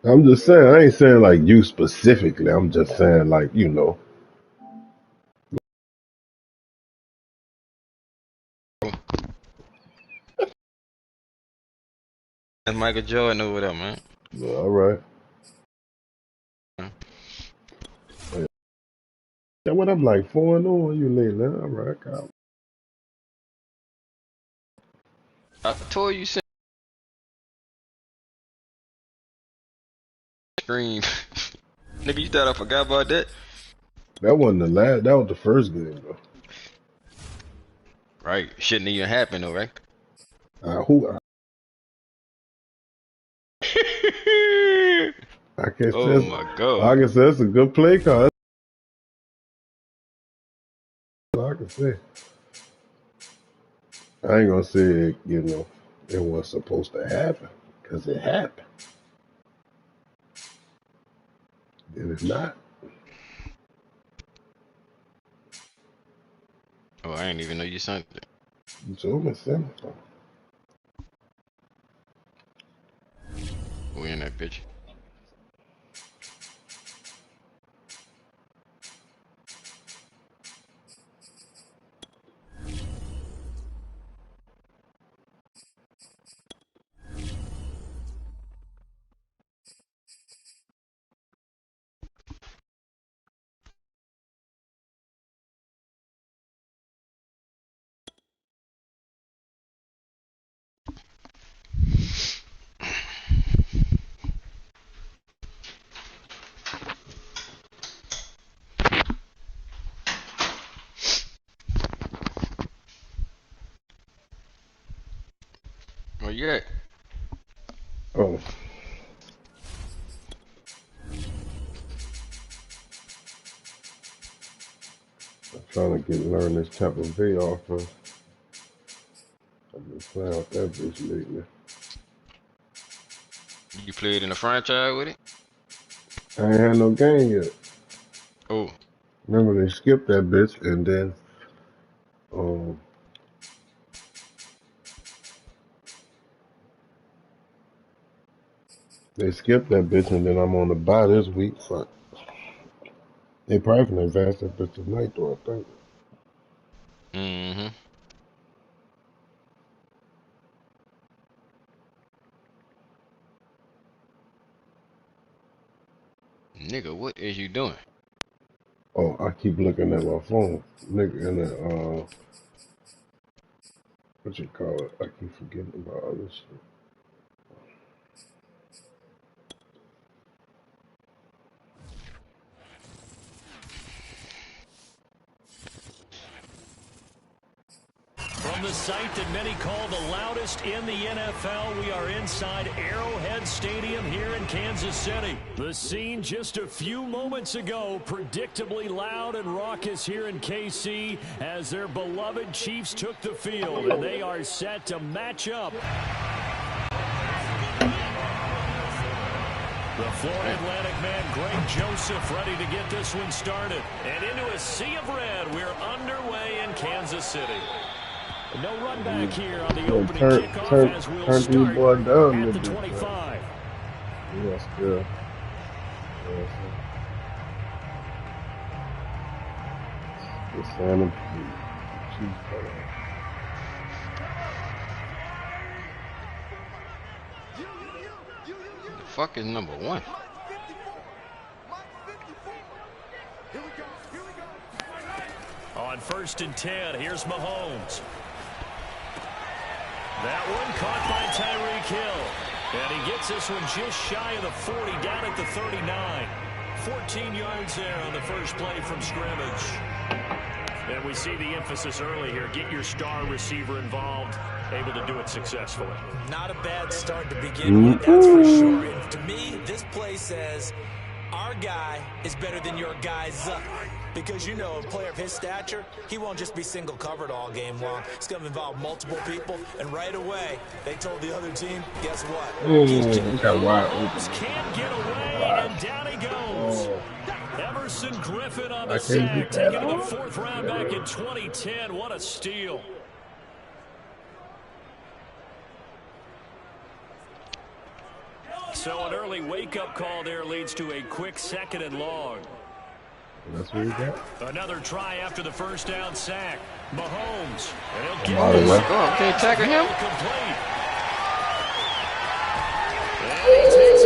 I'm just saying, I ain't saying like you specifically. I'm just saying like, you know. That's Michael Jordan over there, man. Well, all right. That what I'm like 4-0 you lately. All right, Kyle. I told you, scream. Nigga, you thought I forgot about that? That wasn't the last. That was the first game though. Right. Shouldn't even happen though, right? Who? I can Oh say. my god. I can say it's a good play call. That's all I can say. I ain't gonna say it, you know it was supposed to happen because it happened. And if not, Oh, I didn't even know you sent it. you told me something. We in that picture. Oh yeah. Oh, I'm trying to learn this Tampa Bay offense. I've been playing with that bitch lately. You played in a franchise with it? I ain't had no game yet. Oh. Remember they skipped that bitch and then um they skipped that bitch and then I'm on the bye this week. Fuck. They probably can advance that bitch tonight though, I think. Mm-hmm. Nigga, what is you doing? Oh, I keep looking at my phone. Nigga in the what you call it? I keep forgetting about all this shit. From the site that many call the loudest in the NFL, we are inside Arrowhead Stadium here in Kansas City. The scene just a few moments ago, predictably loud and raucous here in KC as their beloved Chiefs took the field, and they are set to match up. The Florida Atlantic man, Greg Joseph, ready to get this one started. And into a sea of red, we're underway in Kansas City. No run back here on the opening kickoff as we'll turn these start boys down at a the bit. 25. Yes, good. The Santa Chiefs. The fuck is number one? On 1st and 10, here's Mahomes. That one caught by Tyreek Hill. And he gets this one just shy of the 40, down at the 39. 14 yards there on the first play from scrimmage. And we see the emphasis early here. Get your star receiver involved. Able to do it successfully. Not a bad start to begin with, that's for sure. And to me, this play says our guy is better than your guy's because, you know, a player of his stature, he won't just be single covered all game long. It's going to involve multiple people. And right away, they told the other team, guess what? He got wide Mahomes can't get away, and down he goes. Everson Griffin on the sack, taken in the 4th round back in 2010. What a steal. So an early wake-up call there leads to a quick 2nd and long. That's what we got. Another try after the first down sack. Mahomes. And he'll get Oh this. my God, can't tackle him? Complete. And he takes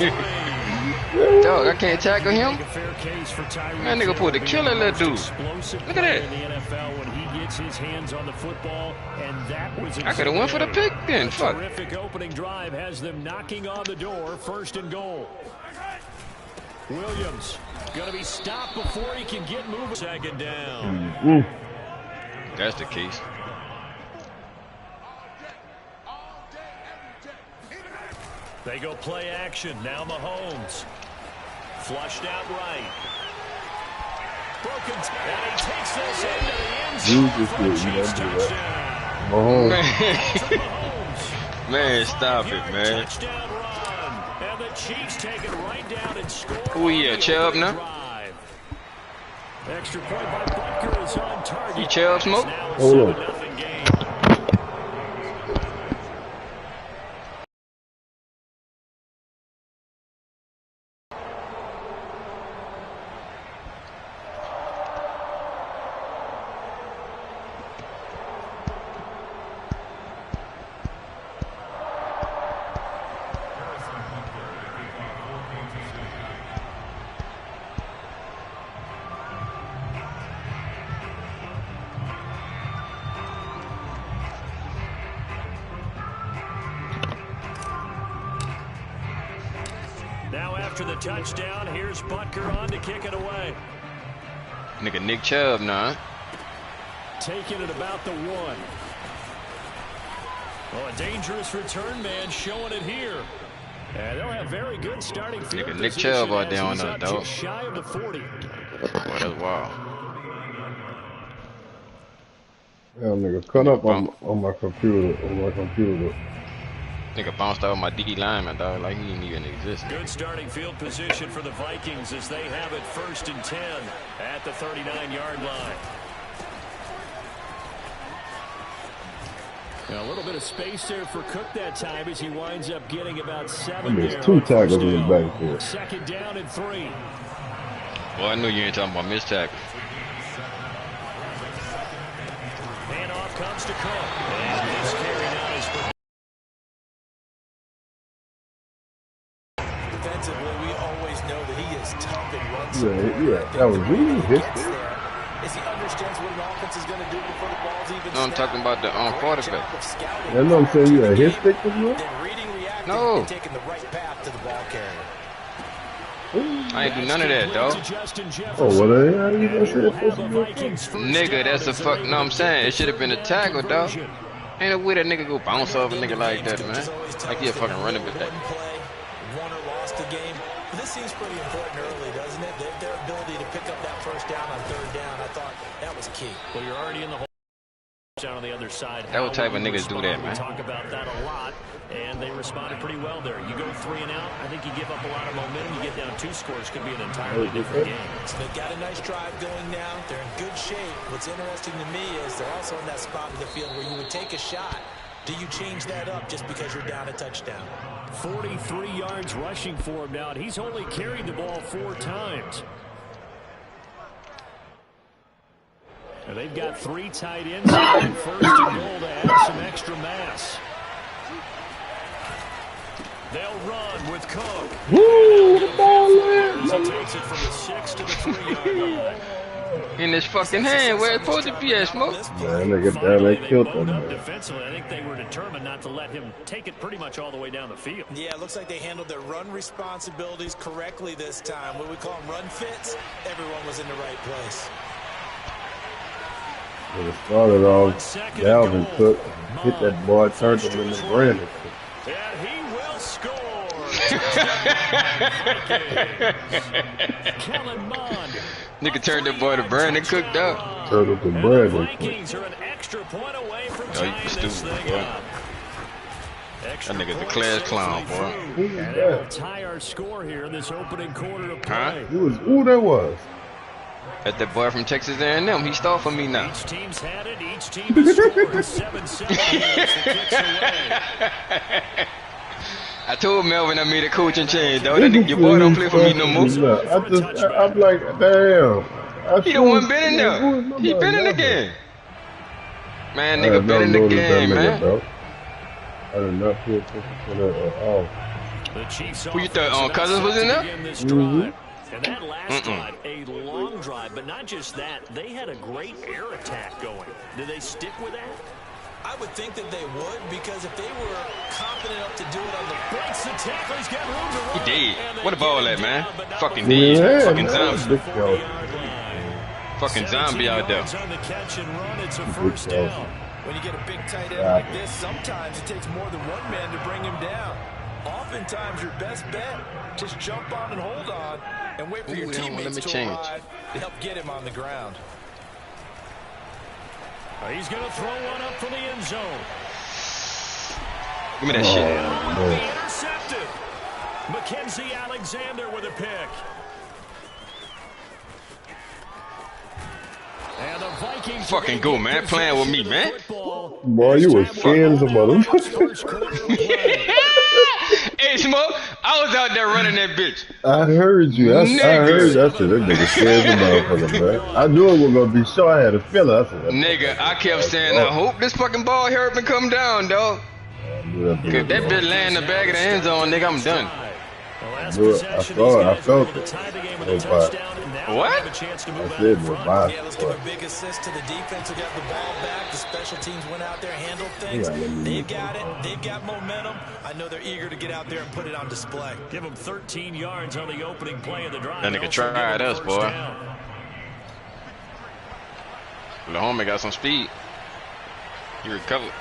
it all. Dog, I can't tackle him. Make a fair case for Tyreek Man, nigga pulled the killer in that dude. Explosive Look at player that. in the NFL when he gets his hands on the football, and that was I could have went for the pick then. a Fuck. terrific opening drive has them knocking on the door. 1st and goal. Williams going to be stopped before he can get moving. 2nd down. That's the case. They go play action. Now Mahomes. Flushed out right. Broken. And he takes this into the end zone for a Chiefs touchdown. Mahomes. Man, stop it, man. Touchdown run. And the Chiefs take it right down and score. Who he at, Chubb now? Drive. Extra point by Butker is on target. You Chubb smoke? Hold on. 7-0 game. Now after the touchdown, here's Butker on to kick it away. Nigga Nick Chubb now. Taking it about the 1. Oh, a dangerous return man showing it here. And they'll have very good starting field Nigga Nick position Chubb out as there on he's that up dog. just shy of the 40. Boy, that's wild. Hell, nigga, cut up on my computer. Nigga bounced off my D lineman, dog, like he didn't even exist. Good starting field position for the Vikings as they have it 1st and 10 at the 39-yard line. Now a little bit of space there for Cook that time as he winds up getting about 7 there. There's 2 tackles in the backfield. 2nd down and 3. Well, I knew you ain't talking about missed tackle. Handoff comes to Cook. And his carry now is for... Defensively, we always know that he is tough and runs. Yeah, that was really his thing. As he understands what an offense is going to do before the ball's even No, I'm talking about the quarterback. That's what I'm saying. Yeah, his stick was good. Then reading, reacting, No. and taking the right path to the ball carrier. I ain't do none of that, dog. Oh, well, how you gonna say it's supposed to be okay? Nigga, that's a fuck. No, I'm saying it should have been a tackle, dog. Ain't no way that nigga go bounce off a nigga like that, man. Like he a fucking running back. One play, won or lost the game. This seems pretty important early, doesn't it? Their ability to pick up that 1st down on 3rd down, I thought that was key. Well, you're already in the hole. Down on the other side. That what type of niggas do that, man? We talk about that a lot, and they responded pretty well there. You go 3 and out, I think you give up a lot of momentum. You get down 2 scores, could be an entirely different game. So they've got a nice drive going now. They're in good shape. What's interesting to me is they're also in that spot in the field where you would take a shot. Do you change that up just because you're down a touchdown? 43 yards rushing for him now, and he's only carried the ball 4 times. And they've got 3 tight ends in 1st and goal to add some extra mass. They'll run with Cook. Woo, the ball He takes it from the 6 to the 3-yard line. In his fucking hand, where it's supposed to be at, Smoke. Man, they killed Finally, them. up defensively. I think they were determined not to let him take it pretty much all the way down the field. Yeah, it looks like they handled their run responsibilities correctly this time. What we call them run fits, everyone was in the right place. When it started off, Dalvin Cook hit that boy, turned him into Brandon. And he will score. Kellen Mond. Nigga turned that boy to Brandon Cook, dog. Turned him to And the Brandon. Vikings are an extra point away from Oh, you tying this stupid, thing boy. up. Extra That nigga's a point class safely clown, boy. through. Who was And that? it will tie our score here in this opening quarter of Huh? play. Who that was? That's that boy from Texas A&M. He stole from me now. Each team's had it. Each team has scored 7-7 here as the kicks away. I told Melvin I made a coaching change, though. That nigga, your boy don't play for me no more. I'm like, damn. He the one been in there. He been in the game. Man, nigga been in the game, man. Bro. I did not pay attention to that at all. Who you thought Cousins was in there? And that last drive, a long drive, but not just that. They had a great air attack going. Did they stick with that? I would think that they would, because if they were confident enough to do it on the breaks the tackle, he's got room to run. He did. What a ball at, man? Fucking dead. Yeah, fucking man. zombie. Fucking zombie out there. On the catch and run, it's a first down. When you get a big tight end like this, sometimes it takes more than one man to bring him down. Oftentimes, your best bet, just jump on and hold on and wait for your teammates to arrive to help get him on the ground. He's going to throw one up from the end zone. Give me that shit. Intercepted. Mackenzie Alexander with a pick. And the Vikings fucking go, man. Playing with me, man. Boy, you was scared as a motherfucker. Hey, Smoke, I was out there running that bitch. I heard you. I heard you. I said, that nigga scared as a motherfucker, man. I knew it was going to be sure. I had a feeling. I said, nigga, I kept saying, I hope this fucking ball here up and come down, dog. Cause that bitch land in the back of the end zone, nigga, I'm done. I felt it. What? I said it was bad. Yeah, let's give a big assist to the defense who got the ball back. The special teams went out there, handled things. They've got it. They've got momentum. I know they're eager to get out there and put it on display. Give them 13 yards on the opening play of the drive. That nigga tried us, boy. The homie got some speed. He recovered.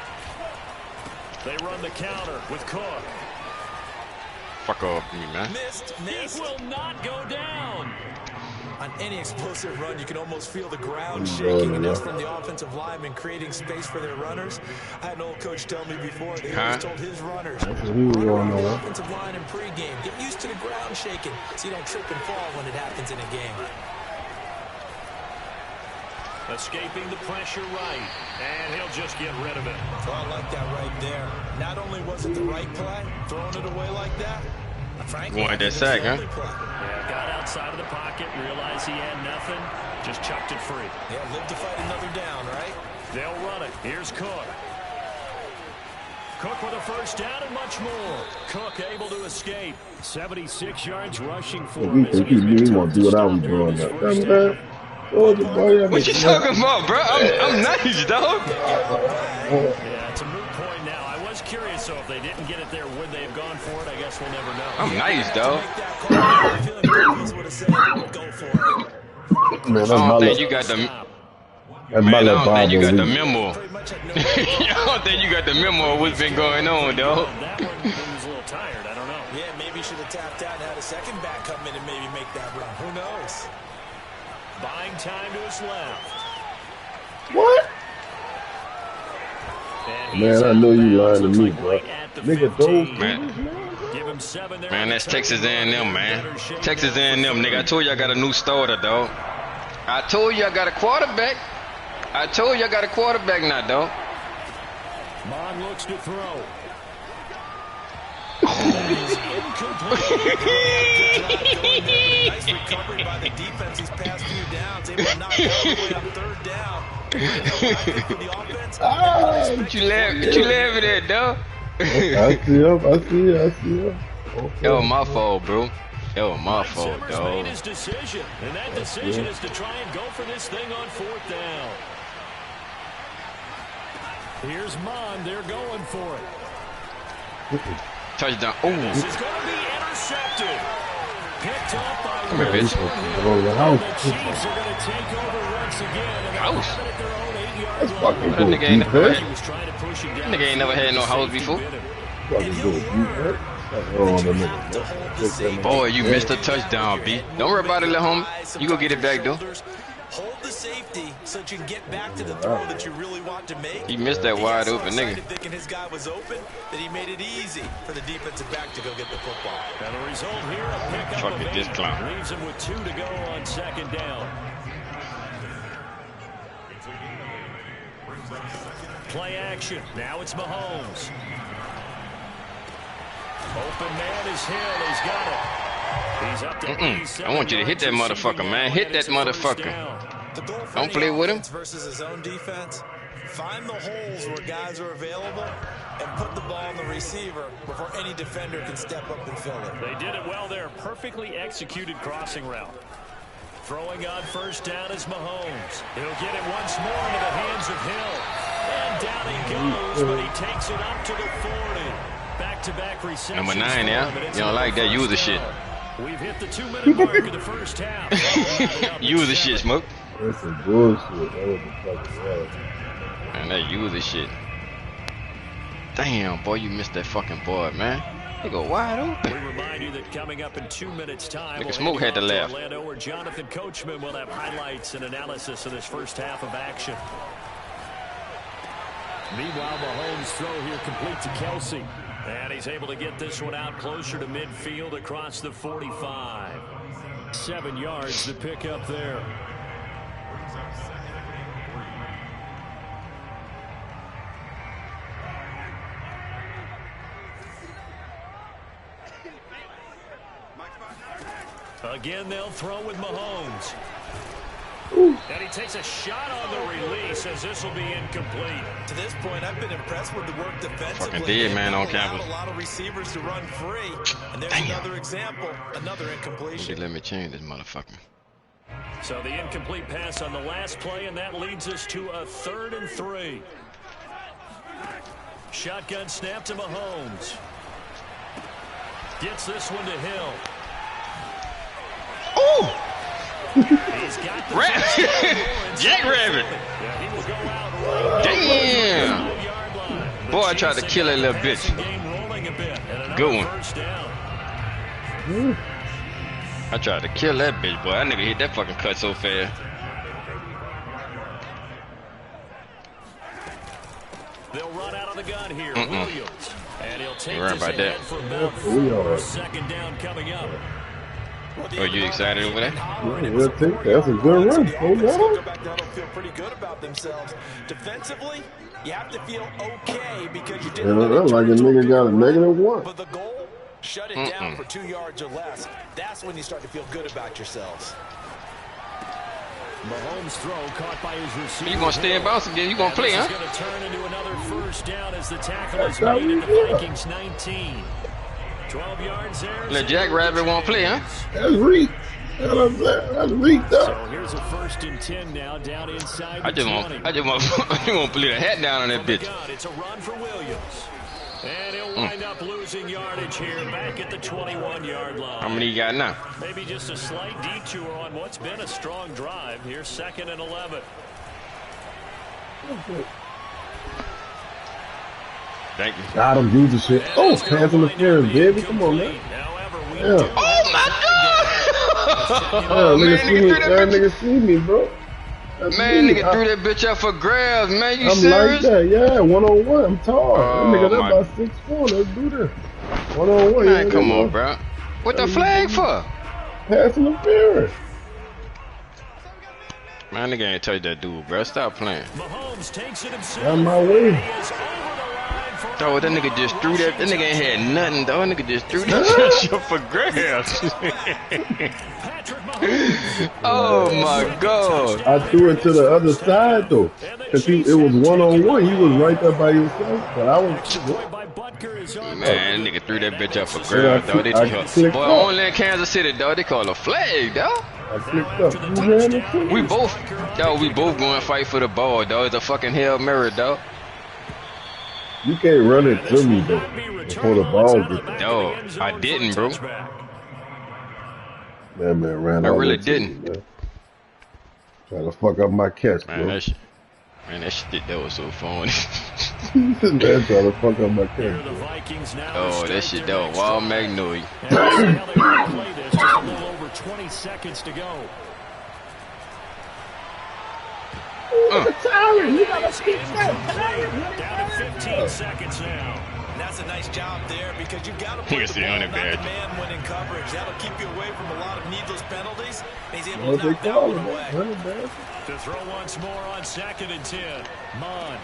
They run the counter with Cook. Fuck off me, man. Missed. He will not go down. On any explosive run, you can almost feel the ground shaking, and that's from the offensive linemen creating space for their runners. I had an old coach tell me before, he always told his runners, run around the offensive line in pregame. Get used to the ground shaking so you don't trip and fall when it happens in a game. Escaping the pressure right, and he'll just get rid of it. Oh, I like that right there. Not only was it the right play, throwing it away like that, frankly, wanted that sack, huh? Yeah, got outside of the pocket, realized he had nothing, just chucked it free. Yeah, live to fight another down, right? They'll run it. Here's Cook. Cook with a first down and much more. Cook able to escape. 76 yards rushing for him. You want to do what I was doing. What you talking about, bro? I'm nice, dog. Yeah, it's a moot point now. I was curious, so if they didn't get it there, would they have gone for it? I guess we'll never know. I'm nice, dog. Man, I don't think you got the. Man, I don't think you got the memo. I don't think you got the memo of what's been going on, dog. That one was a little tired. I don't know. Yeah, maybe you should have tapped out and had a second back come in and maybe make that run. Who knows? Buying time to his left. What? Man, I know you lying to me, bro. Nigga, those man, that's Texas A&M, man. Texas A&M, nigga. I told you I got a new starter, dog. I told you I got a quarterback. I told you I got a quarterback now, dog. Mon looks to throw. Nice recovery by the defense these past few downs. Able to knock it all the way on third down. What you laughing at, dog? I see him. That was my fault, bro. That was my fault, dog. Made his decision, and that decision is to try and go for this thing on fourth down. Here's Mon. They're going for it. Touchdown. Oh. This is going to be intercepted. Picked up by Come here, bitch. The Chiefs are going to take over once again. And House. at their own 8-yard That's line. fucking That good nigga ain't never defense. He was trying to push him down. Nigga ain't never had no house before. Fucking good defense. Boy, you missed a touchdown, B. Don't worry about it, little homie. You go get it back, though. Hold the safety so that you can get back to the throw that you really want to make. He missed that wide open nigga. Thinking his guy was open, that he made it easy for the defensive back to go get the football. And the result here, a pickup Fuck of it, this 8. clown. Leaves him with 2 to go on second down. Play action. Now it's Mahomes. Open man is Hill. He's got it. He's up to I want you to hit that motherfucker, man. Hit that motherfucker. Don't play with him. Versus his own defense. Find the holes where guys are available and put the ball in the receiver before any defender can step up and fill it. They did it well there. Perfectly executed crossing route. Throwing on first down is Mahomes. He'll get it once more into the hands of Hill. And down he goes, but he takes it up to the 40. Back-to-back receptions. Number 9, yeah? You don't like that? Use the shit. We've hit the 2-minute mark of the first half. Use the shit, Smoke. That's some bullshit. That was the fucking hell. Man, that use the shit. Damn, boy, you missed that fucking board, man. They go wide open. We remind you that coming up in 2 minutes' time, Look at Smoke had to laugh. Orlando, where Jonathan Coachman will have highlights and analysis of this first half of action. Meanwhile, Mahomes' throw here complete to Kelsey. And he's able to get this one out closer to midfield across the 45. 7 yards to pick up there. Again, they'll throw with Mahomes. And he takes a shot on the release as this will be incomplete. To this point, I've been impressed with the work defensively. Fucking dead man on campus. A lot of receivers to run free. And there's another example, another incompletion. Let me change this motherfucker. So the incomplete pass on the last play, and that leads us to a 3rd and 3. Shotgun snap to Mahomes. Gets this one to Hill. Ooh! He's got the Jackrabbit. Damn. Boy, I tried to kill that little bitch. Good one. I tried to kill that bitch, boy. That nigga hit that fucking cut so fast. They'll run out of the gun here. Williams. And he'll take this ahead for about 4. Second down coming up. Oh, you excited over that? Yeah, that's a good run. Feel pretty good about themselves. Defensively, you have to feel okay because you didn't. Like a nigga got a -1. But the goal, shut it down for 2 yards or less. That's when you start to feel good about yourselves. Mahomes' throw caught by his receiver. You gonna stay in bounce again? You gonna play, huh? It's going to turn into another first down as the tackle is made at the Vikings 19. 12 yards there. Let Jackrabbit won't play, huh? That's Reek. That's Reek, though. So here's a 1st and 10 now, down inside I just want to put a hat down on that bitch. It's a run for Williams. And he'll wind up losing yardage here back at the 21-yard line. How many you got now? Maybe just a slight detour on what's been a strong drive. Here's 2nd and 11. Thank you. Got him, use the shit. Oh, pass interference, baby. Come on, man. Yeah. Oh, my God! Nigga see me, bro. That's man, me. nigga threw that bitch up for grabs, man. You I'm serious? like that, yeah. 1-on-1. I'm tall. Oh, That nigga, that's about 6'4". Let's do this. 1-on-1. Man, come on, bro. What the flag for? Pass interference. Man, nigga ain't touch that dude, bro. Stop playing. Mahomes takes it himself. On my way. Dog, that nigga just threw that. That nigga ain't had nothing, dog. That nigga just threw that shit up for grabs. Oh my God. I threw it to the other side though, cause it was 1-on-1. He was right there by himself, but I was. Man, nigga threw that bitch up for grabs, dog. Boy, only in Kansas City, dog. They call a flag, dog. I clicked up. You ran it too? We both going to fight for the ball, dog. It's a fucking Hail Mary, dog. You can't run it to me though before the ball gets there. Dog, I didn't, bro. That man ran. I really didn't. Me, trying to fuck up my catch, bro. Man, that shit that was so funny. Man, trying to fuck up my catch. Oh, that shit that was wild magnolia. Just a little over 20 seconds to go. You gotta keep that. Down to 15 seconds now. And that's a nice job there because you've got to put the ball on the man winning coverage. That'll keep you away from a lot of needless penalties. And he's able to knock that one away. To throw once more on 2nd and 10. Mon.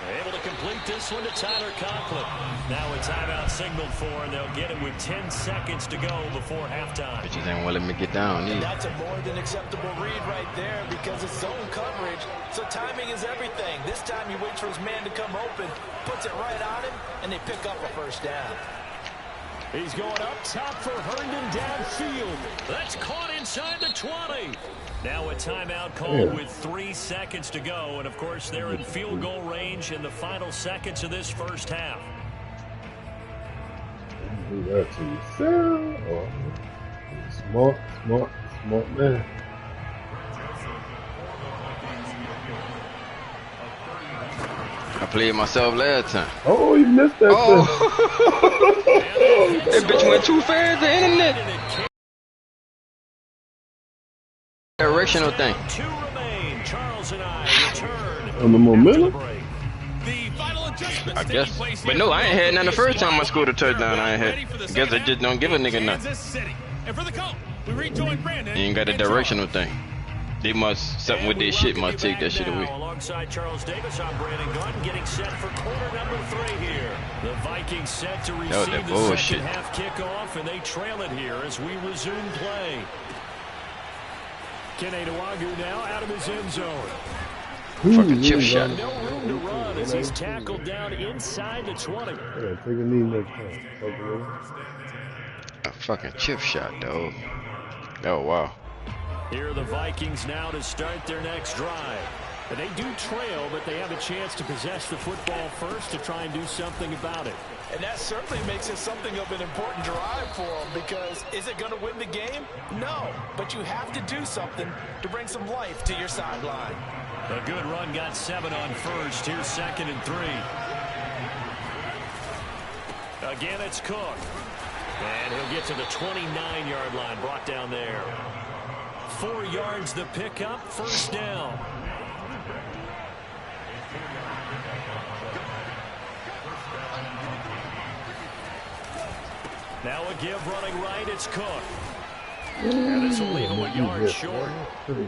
Able to complete this one to Tyler Conklin. Now a timeout signaled for, and they'll get it with 10 seconds to go before halftime. Bitches ain't want to let me get down either. That's a more than acceptable read right there because it's zone coverage, so timing is everything. This time he waits for his man to come open, puts it right on him, and they pick up a first down. He's going up top for Herndon downfield. That's caught inside the 20. Now a timeout called with 3 seconds to go. And, of course, they're in field goal range in the final seconds of this first half. Do that to yourself. Oh, smart man. I played myself last time. Oh, you missed that. Oh, that bitch went too fast. The internet. Directional thing. On the momentum? I guess. But no, I ain't had none the first time I scored a touchdown. I ain't had. I guess I just don't give a nigga nothing. You ain't got a directional thing. They must, something with their shit must take that shit away. Alongside Charles Davis, I'm Brandon Gordon getting set for quarter number 3 here. The Vikings set to receive the second half kickoff, and they trail it here as we resume play. Kenny Nwagu now out of his end zone. Fucking chip shot. No room to run as he's tackled down inside the 20. Yeah, take a knee next time. A fucking chip shot, dog. Oh, wow. Here are the Vikings now to start their next drive. And they do trail, but they have a chance to possess the football first to try and do something about it. And that certainly makes it something of an important drive for them, because is it going to win the game? No, but you have to do something to bring some life to your sideline. A good run got 7 on first. Here's 2nd and 3. Again, it's Cook. And he'll get to the 29-yard line, brought down there. 4 yards the pickup, first down. Now a give running right, it's Cook. And this will leave him a yard short.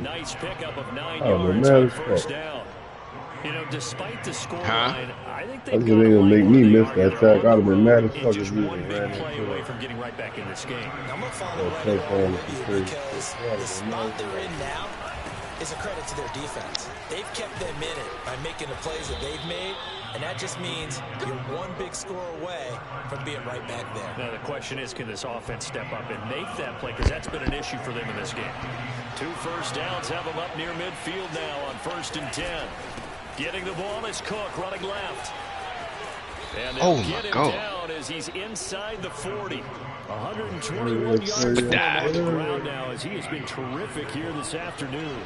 Nice pickup of 9 yards on first down. You know, despite the scoreline, I think they've got gonna make me miss that sack. I'd have been mad as fuck just if you one big ran play into away it. from getting right back in this game. I'm going to follow right along with you because the spot they're in now is a credit to their defense. They've kept them in it by making the plays that they've made, and that just means you're one big score away from being right back there. Now the question is, can this offense step up and make that play, because that's been an issue for them in this game. 2 first downs have them up near midfield now on 1st and 10. Getting the ball is Cook running left. And they'll get him down as he's inside the 40. 121 yards on the ground now as he has been terrific here this afternoon.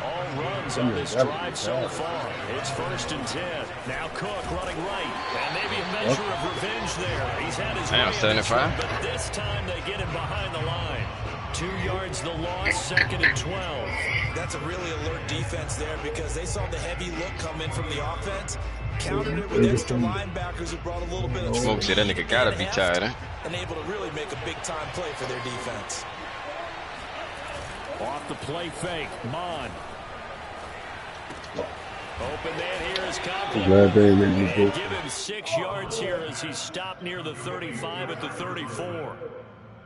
All runs on this drive so far. It's 1st and 10. Now Cook running right. And maybe a measure of revenge there. He's had his way 75. but this time they get him behind the line. 2 yards the loss, 2nd and 12. That's a really alert defense there because they saw the heavy look come in from the offense. Countered it with extra linebackers who brought a little bit of Smoke said that nigga gotta be tired, huh? and able to really make a big-time play for their defense. Off the play fake, Mon. Open man here is Conklin. And give him 6 yards here as he's stopped near the 35 at the 34.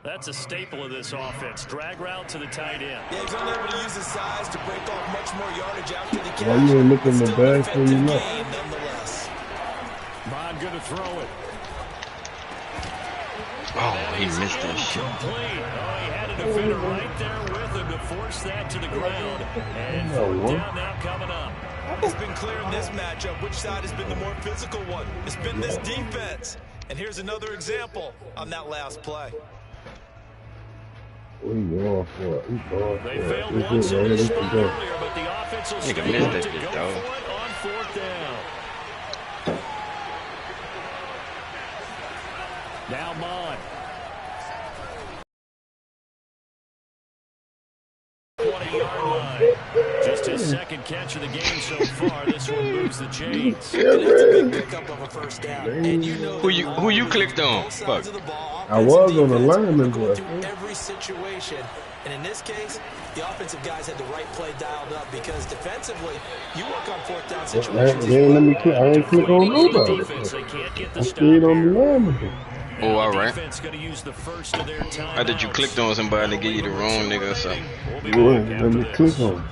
That's a staple of this offense. Drag route to the tight end. Yeah, he's only able to use his size to break off much more yardage after the catch. Why you ain't looking the bag for you look? Nonetheless. Mon going to throw it. Oh, he missed that shit. Oh, he had a defender right there with him to force that to the ground. And 4th down now coming up. It's been clear in this matchup which side has been the more physical one. It's been this defense. And here's another example on that last play. What are you going for? They failed once in this spot earlier, but the offense will stay up to go for it on 4th down. Now Mon. 20-yard line. Just his 2nd catch of the game so far. This one moves the chains. That's a big pickup of a first down. And you know Who you clicked on? both Fuck. sides of the ball I offense was and on the defense lineman, are going but through every situation. And in this case, the offensive guys had the right play dialed up because defensively, you work on fourth down situations as they ain't let well. me click. I ain't click on Deflating the nobody. defense. They can't get the I stop stayed on the here. lineman. Oh, Now all the right. defense going to use the first of their I thought you clicked on somebody to give you the wrong nigga or something. We'll be You back ain't let after me this. click on.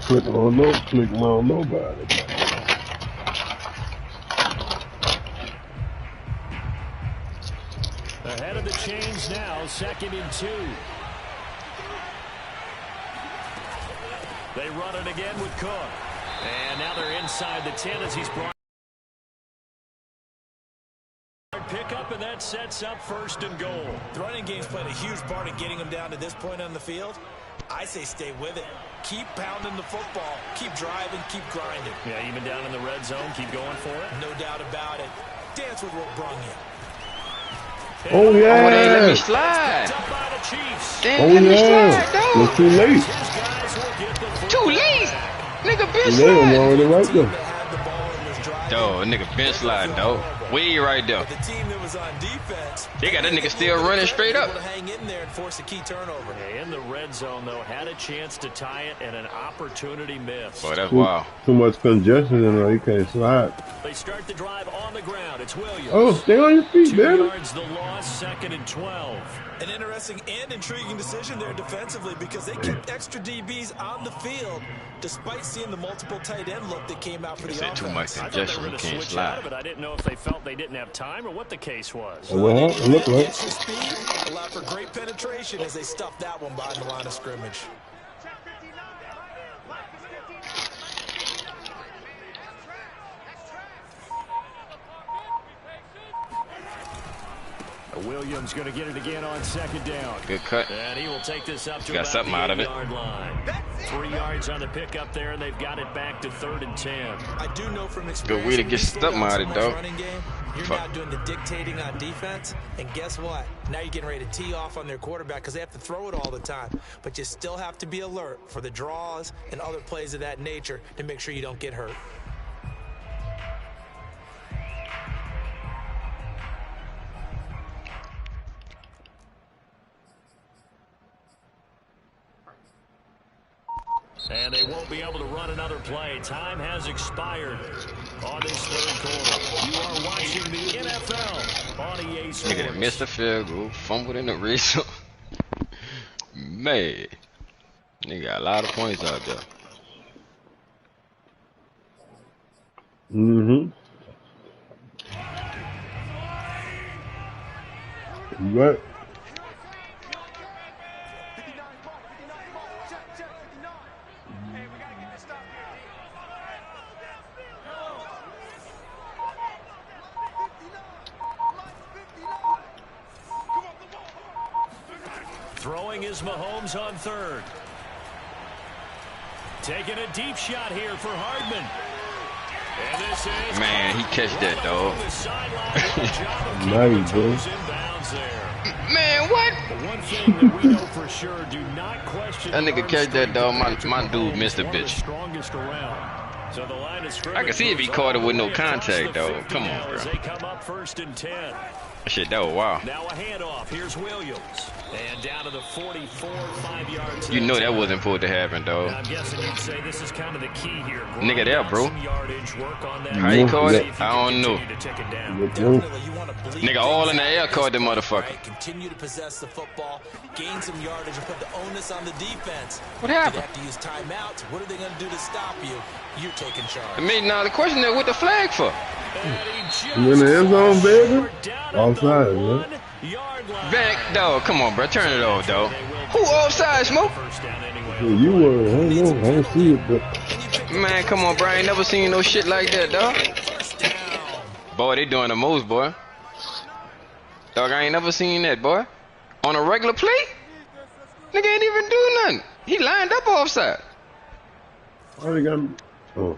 Click on nobody. Ahead of the chains now, 2nd and 2. They run it again with Cook. And now they're inside the 10 as he's brought. Pick up, and that sets up 1st and goal. The running game's played a huge part in getting them down to this point on the field. I say stay with it. Keep pounding the football. Keep driving. Keep grinding. Yeah, even down in the red zone, keep going for it. No doubt about it. Dance with what brung you. Oh yeah! Oh, they ain't let me slide. They ain't let me slide, dog. It's too late. Too late. Nigga been I'm sliding. already right there. Dog, nigga been sliding, dog. Way right there. The team that was on defense, They got that nigga still running straight up. hang in there and force a key turnover. In the red zone, though, had a chance to tie it and an opportunity missed. Boy, that's wild. Too much congestion in there. You can't slide. They start the drive on the ground. It's Williams. Oh, stay on your feet, 2 baby. yards the loss, 2nd and 12. An interesting and intriguing decision there defensively because they kept extra DBs on the field despite seeing the multiple tight end look that came out for the offense. Too much I thought they congestion. were You going to can't switch out of slide. it. I didn't know if they felt they didn't have time or what the case was. Well, it looked like. Extra speed allowed for great penetration as they stuffed that one behind the line of scrimmage. Williams going to get it again on 2nd down. Good cut. And he will take this up to Got about something the out of it. 8-yard line. 3 yards on the pickup there, and they've got it back to 3rd and 10. I do know from experience. Good way to get something out of it, dog. You're Fuck. not doing the dictating on defense, and guess what? Now you're getting ready to tee off on their quarterback because they have to throw it all the time. But you still have to be alert for the draws and other plays of that nature to make sure you don't get hurt. And they won't be able to run another play. Time has expired on this 3rd quarter. You are watching the NFL on EA Sports. Nigga that missed the field goal, fumbled in the red zone. Man, nigga got a lot of points out there. Mm-hmm. You right. Throwing is Mahomes on 3rd. Taking a deep shot here for Hardman. And this is Man, he catch that, dog. Nice, bro. Man, what? One thing that we know for sure, do not question That nigga catch that, dog. My dude missed a bitch. Strongest around. So the line is I can see if he caught it with no contact, dog. Come on, bro. As they come up 1st and 10. Shit, that was wild. Now a handoff. Here's Williams. And down to the 44, 5 yards. You know that wasn't supposed to happen, dog. I'm guessing you'd say this is kind of the key here. Nigga there, bro. How How he caught it? I don't know. Definitely, you want to believe Nigga all in the air caught the motherfucker. right? Continue to possess the football, gain some yardage, and put the onus on the defense. What They happened? have to use timeouts. What are they going to do to stop you? You're taking charge. I mean, now the question is, what the flag for? You in the end zone, baby? Offside, man. Back, dog. Come on, bro. Turn it off, dog. Who offside, Smoke? Yeah, you were. I don't know. I don't see it, but Man, come on, bro. I ain't never seen no shit like that, dog. Boy, they doing the most, boy. Dog, I ain't never seen that, boy. On a regular play? Nigga ain't even do nothing. He lined up offside. I think I'm. Oh.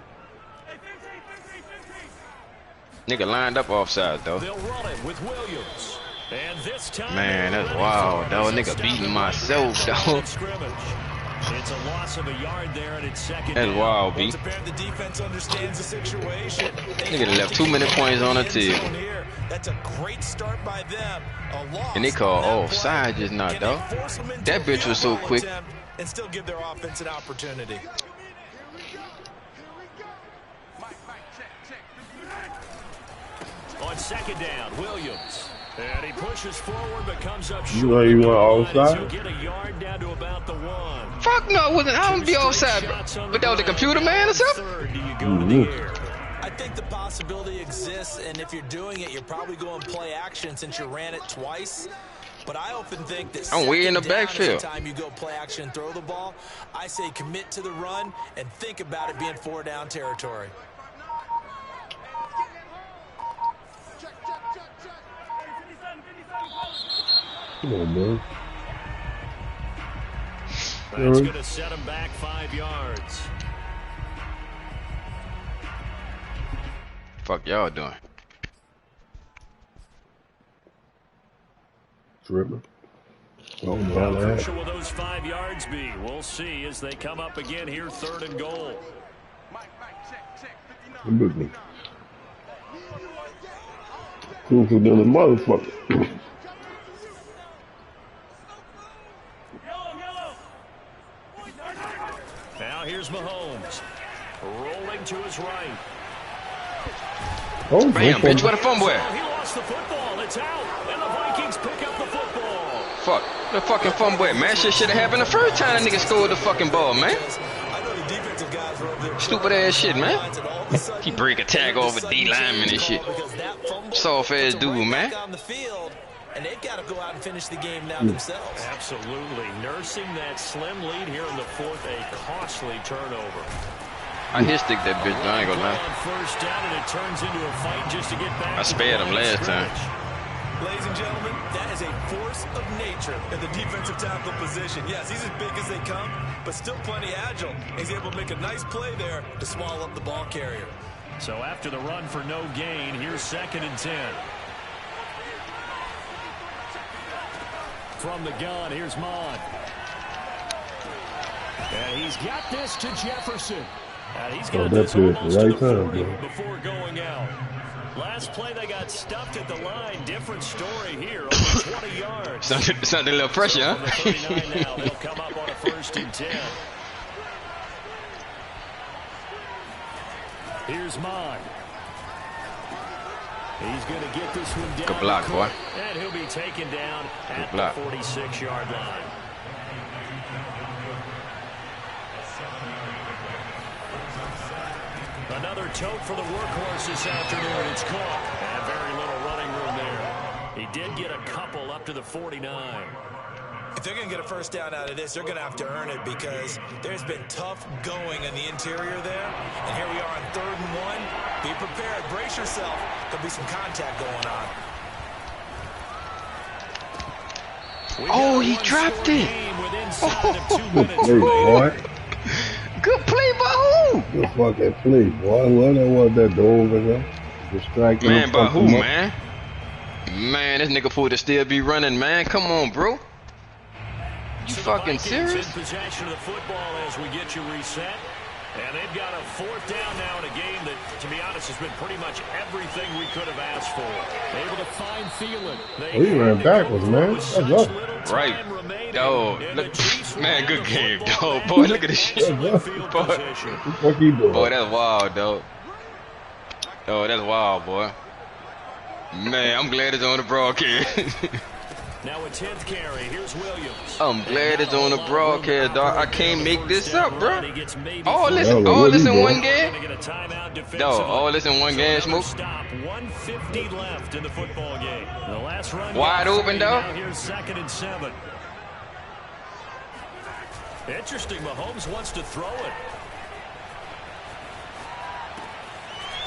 Nigga lined up offside, though. They'll run it with Williams. And this time Man, that's wild, dog. Nigga beating myself, dog. It's a loss of a yard there, and it's second That's down. wild, Well, B. it's apparent the defense understands the situation. Nigga left too many points on the table. That's a great start by them. A loss And they call on that offside play. just not, Can they dog. force them into That a bitch was so field goal quick. attempt and still give their offense an opportunity? On second down, Williams. And he pushes forward but comes up short. You know you want offside? He'll get a yard down to about the 1. Fuck no, it wasn't. I don't be offside, bro. But that was the computer man or something? Third, do you go to the air? I think the possibility exists, and if you're doing it, you're probably going play action since you ran it twice. But I often think that I'm way in the second down is backfield. the time you go play action and throw the ball. I say commit to the run and think about it being 4-down territory. Come on, man. That's going to set him back 5 yards. Fuck y'all doing? Tripping. Oh, How my crucial will those 5 yards be? We'll see as they come up again here, 3rd and goal. God. Crucial than a motherfucker. Now here's Mahomes. Rolling to his right. Oh, Bam, bitch, where the fumble He at? lost the football. It's out. And the Vikings pick up the football. Fuck, the fucking fumble at, man. Shit should have happened the first time the nigga scored the fucking ball, man. Stupid ass shit, man. He break a tag over D lineman and shit. Soft ass dude, man. And they've got to go out and finish the game now themselves. Absolutely. Nursing that slim lead here in the 4th, a costly turnover. I hit stick that bitch, I ain't gonna lie. On first down, and it turns into a fight just to get back. I spared him last time. Ladies and gentlemen, that is a force of nature at the defensive tackle position. Yes, he's as big as they come, but still plenty agile. He's able to make a nice play there to swallow up the ball carrier. So after the run for no gain, here's 2nd and 10. From the gun, here's Mon. And he's got this to Jefferson. And he's got this almost to the 40 before going out. Last play, they got stuffed at the line. Different story here. Over 20 yards. It's not a little pressure, huh? The 39 now. They'll come up on a 1st and 10. Here's Mon. He's going to get this one down. Good block, boy. And he'll be taken down at the 46-yard line. Another tote for the workhorse this afternoon. It's Cook. And very little running room there. He did get a couple up to the 49. If they're going to get a first down out of this, they're going to have to earn it because there's been tough going in the interior there. And here we are on 3rd and 1. Be prepared. Brace yourself. There'll be some contact going on. Oh, he dropped it. Boy. Good play by who? Good fucking play, boy. What I want that door over there? Distract Man, by who, man? Man, this nigga pulled to still be running, man. Come on, bro. You fucking serious? In possession of the football as we get you reset. And they've got a 4th down now in a game that, to be honest, has been pretty much everything we could have asked for. Able to find Thielen. He ran backwards, man. That's up. Right. Oh, look, man, good game, dog. Boy, look at this shit. What he doing? Boy, that's wild, dog. Oh, that's wild, boy. Man, I'm glad it's on the broadcast. Now a 10th carry. Here's Williams. I'm glad it's on the broadcast, dog. I can't make this up, bro. All this in one game? Dog, all this in one game, Smoke? Stop. 150 left in the football game. The last run wide open, dog. Here's 2nd and 7. Interesting. Mahomes wants to throw it.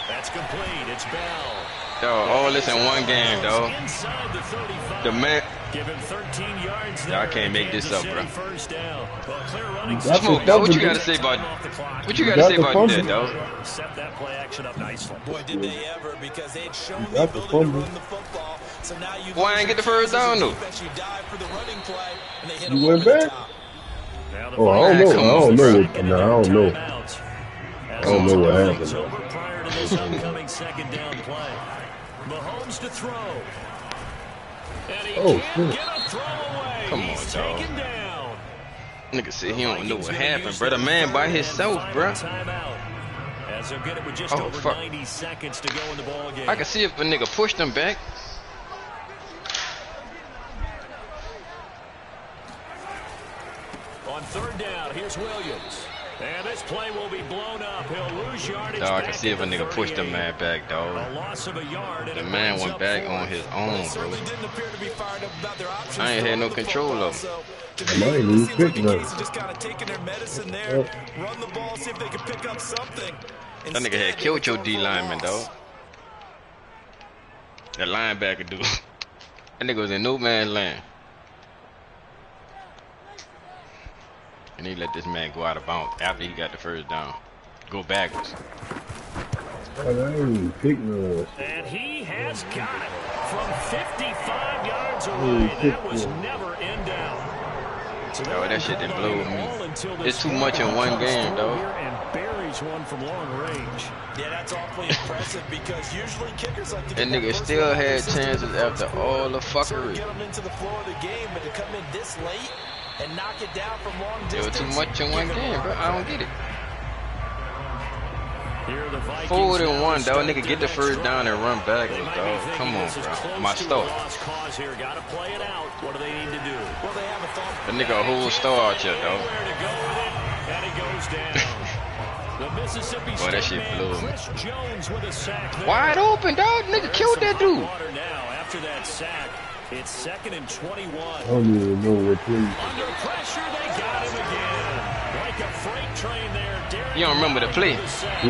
That's complete. It's Bell. Dog, all this in one game, dog. Inside the 35. The man. Give him 13 yards there. I can't make this up, bro. First down. Well, clear running. Smoke, dog, what you got to say about that, dog? Set that play action up nicely. Boy, did they ever, because they'd shown the ability to run the football. So now you Why ain't get the first down, though? You dive for the running play, and they hit You him went over the back? top. Now the Oh, I fight don't Man, know. come I continues on, don't with know. bro. What, second no, and I third don't know. timeouts. I As Come the don't know on, what time dog. goes happened. over prior to this upcoming second down play. Mahomes to throw. And he Oh can't shit! get a throw away. Come on, He's dog. taken down. Nigga said The he don't know Vikings what going to happened, use bro. The their man by third and himself, final bro. timeout. As they'll get it with just Oh, over fuck. 90 seconds to go in the ball I game. can see if a nigga pushed him back. On third down, here's Williams. And this play will be blown up. He'll lose yardage. Dog, I can back see at if a the nigga pushed the 38. man back, dog. A loss of a yard, and The it man brings went up back fourth. on his Well, they own, bro. certainly didn't appear to be fired up about their options. I ain't had no throwing the control football, of him. so to I me, might this even seems pick like a now. case of just kind of taking their medicine there, run the ball, see if they can pick up something. That nigga Instead, had they were killed your thrown D for a lineman, dog. loss. That linebacker dude. That nigga was in no man's land. And he let this man go out of bounds after he got the first down. Go backwards. I ain't even pick no. And he has got it from 55 yards I away. ain't pick That was no. never in down. So Oh, that shit didn't blow me. It's too much in one game, dog. And buries one from long range. Yeah, that's awfully impressive because usually kickers like to That get nigga first still one out of had their system chances in the first after quarter, all the sort of fuckery. get them into the flow of the game, but to come in this late and knock it down from long It was distance. too much in one give them a game, lot bro. of I don't credit. get it. Here the Vikings 4th and now 1, to dog. start Nigga their get the next first down drive. and run They backwards, might be dog. thinking Come on, this is bro. close My to a stuff. lost cause here. Got to play it out. What do they need to do? Well, they have a thought. That nigga a whole star out here, dog. Anywhere to go with it, and he goes down. The Mississippi Boy, that State shit man, blew me. Chris Jones with a sack there. Wide open, dog. Nigga killed that dude. Water now after that sack. It's 2nd and 21. I don't even know what please. Under pressure, they got him again. Like a freight train there. Darren You don't remember the play? with a sack.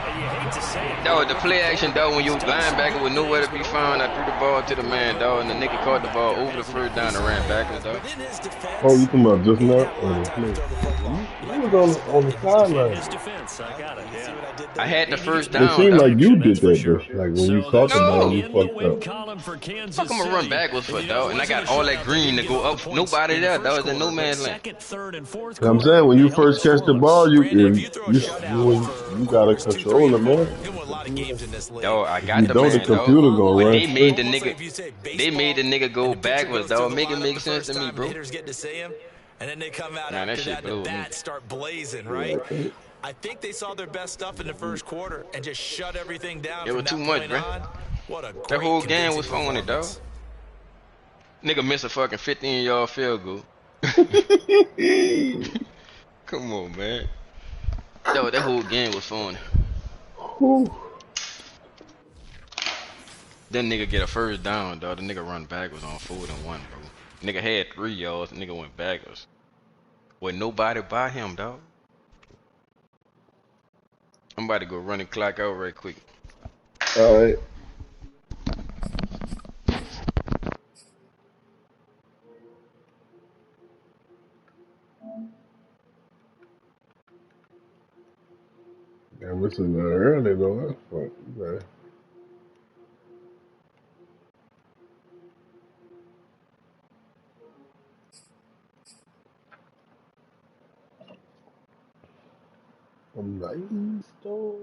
And you hate to say it. That was the play action, dog, when your linebacker was nowhere to be found. I threw the ball to the man, dog, and the nigga caught the ball over the first down and ran backwards, dog. Within his defense, Oh, you talking about just he now? didn't have a lot On of the time to play. throw the football. You was on the sideline. His defense, I got it. You see Yeah. what I did I there? had the first It down, seemed dog. like you did That's for that sure. though. Like when you So caught the that's No. ball, you in the fucked win up. column for Kansas Fuck, I'm gonna run City. backwards for, And, you know, dog, it and I wasn't got a all that shutout. green They to didn't go give up. the points Nobody in the there. That first was in no quarter, but man's land. second, third, and fourth And I'm quarter, saying when they you held first it catch the scoreless. ball, Brandon, if you throw a you shutout you for got a quarters 2, 3, controller, and 4, man. you won a lot of games in this league. Dog, I If got you the don't, the man, dog. computer gonna But run they made the straight. Almost like nigga. if you say They made the baseball, nigga go and the pitcher backwards, goes through dog. the Make it lineup make the sense first to me, time, bro. the hitters get to see him, and then they come out Man, that after shit that, blew and the me. bats start blazing, Yeah, right? I think. I think they saw their best stuff in the first quarter and just shut everything down It from was too that much, point bro. on. What a That great whole game convincing was phony, dog. performance. Nigga missed a fucking 15-yard field goal. Come on, man. That whole game was phony. Whew. That nigga get a first down, dog. The nigga run backwards on 4th and 1, bro. Nigga had 3 yards. The nigga went backwards. With nobody by him, dog. I'm about to go run the clock out right quick. All right. Damn, this is not early though. That's fuck. Okay. I'm nice though.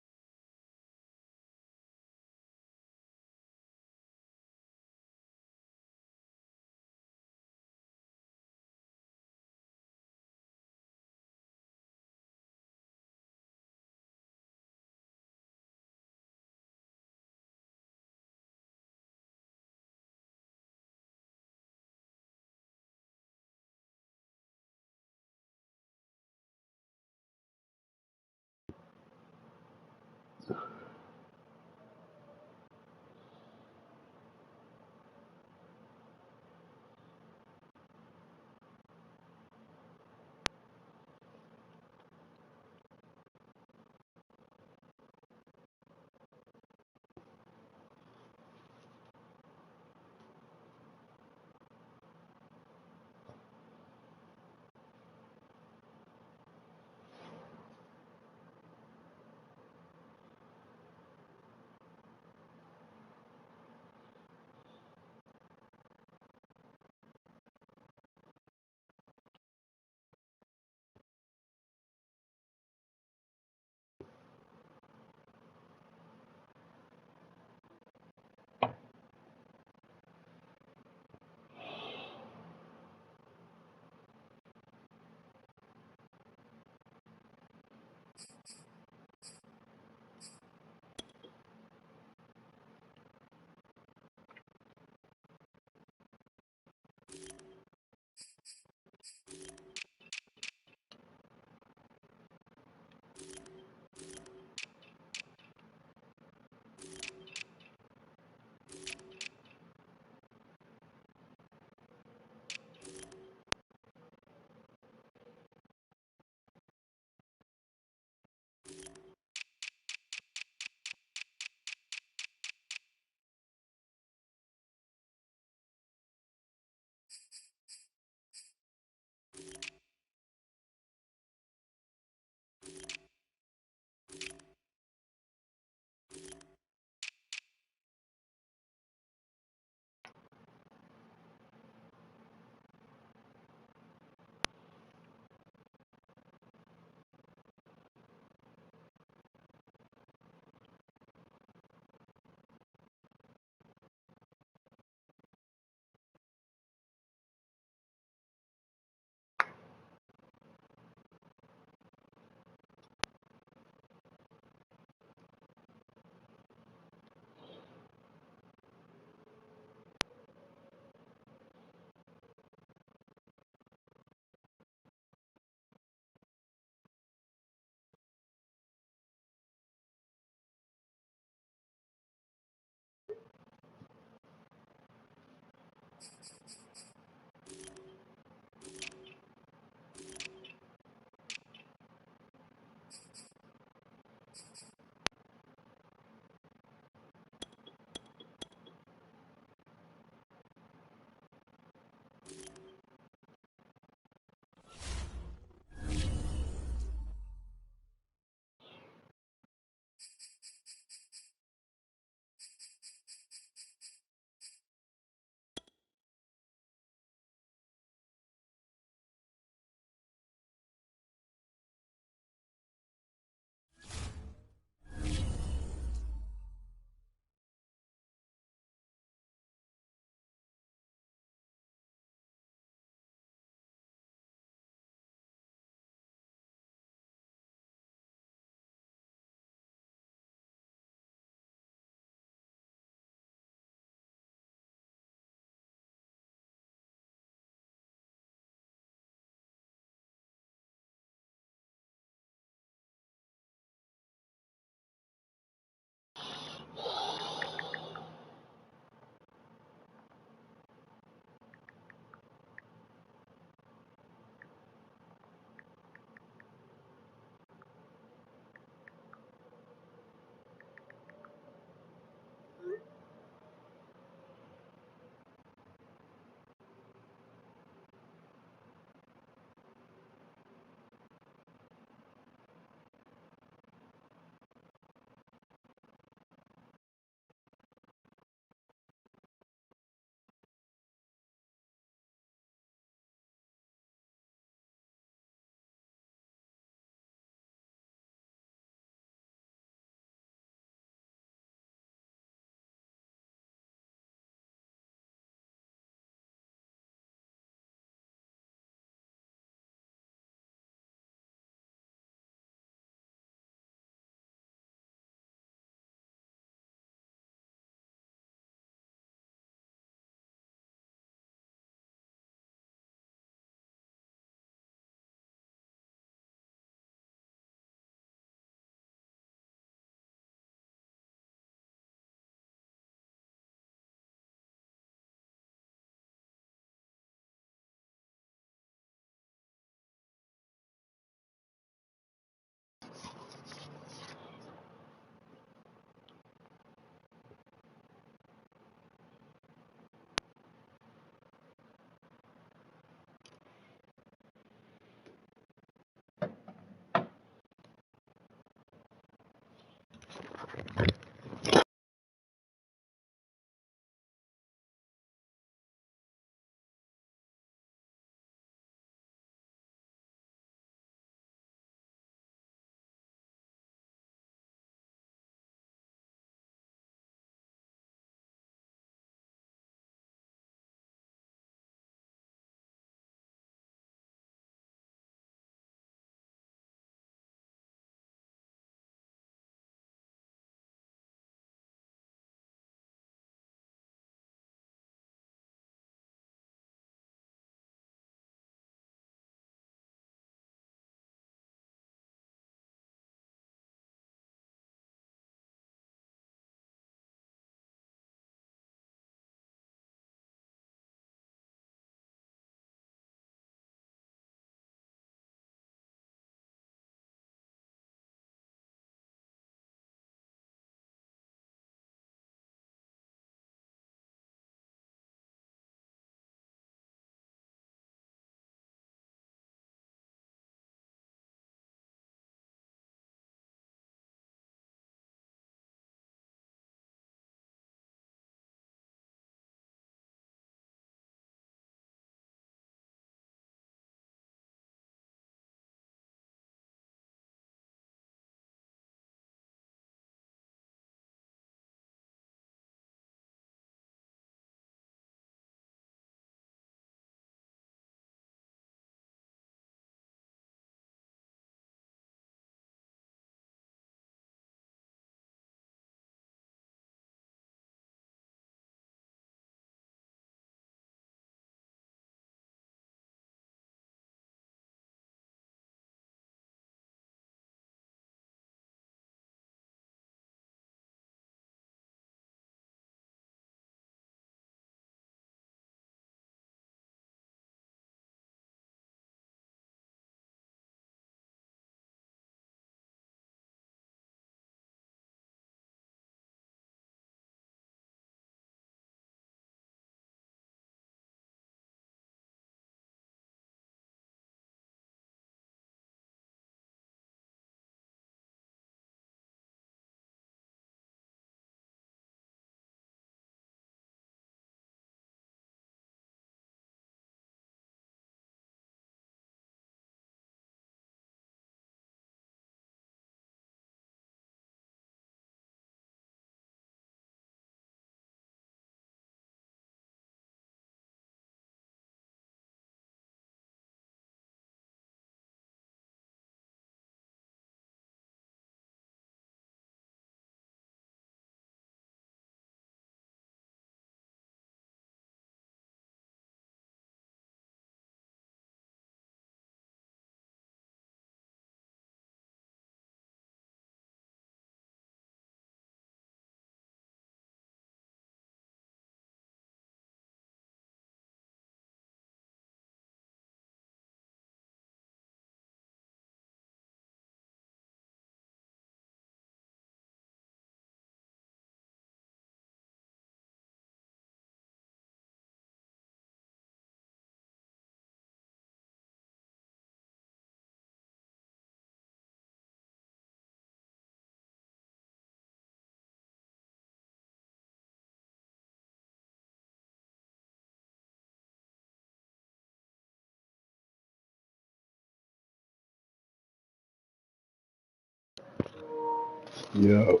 Yo,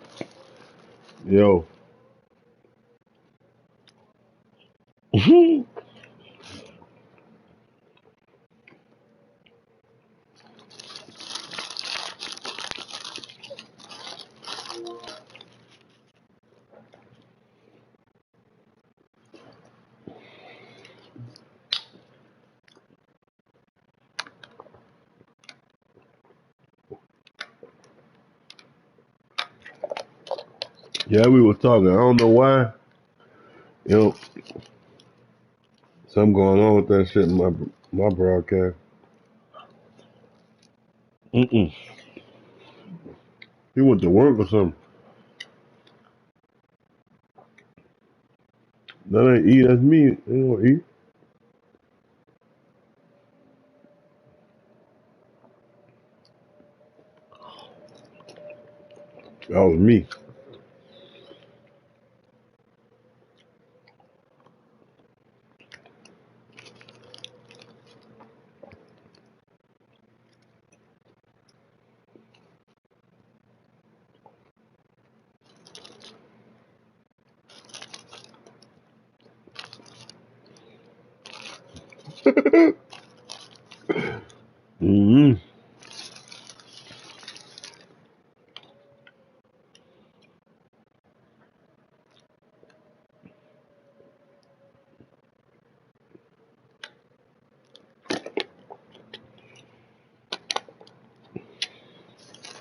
yo. Yeah, we was talking. I don't know why. You know, something going on with that shit in my broadcast. Mm-mm. He went to work or something. That ain't eat. That's me. They don't eat. That was me. Mm-hmm.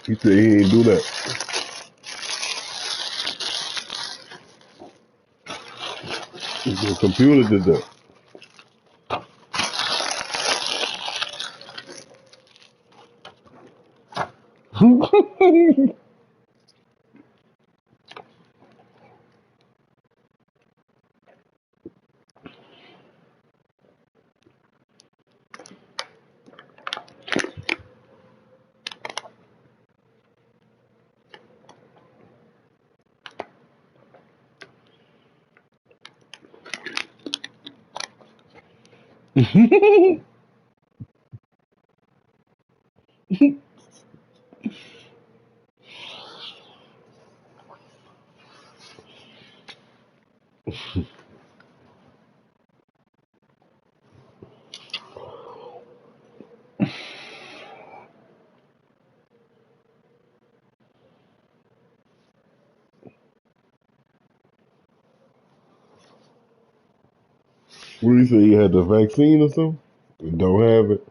He said he ain't do that. The computer did that. What do you say? You had the vaccine or something? You don't have it.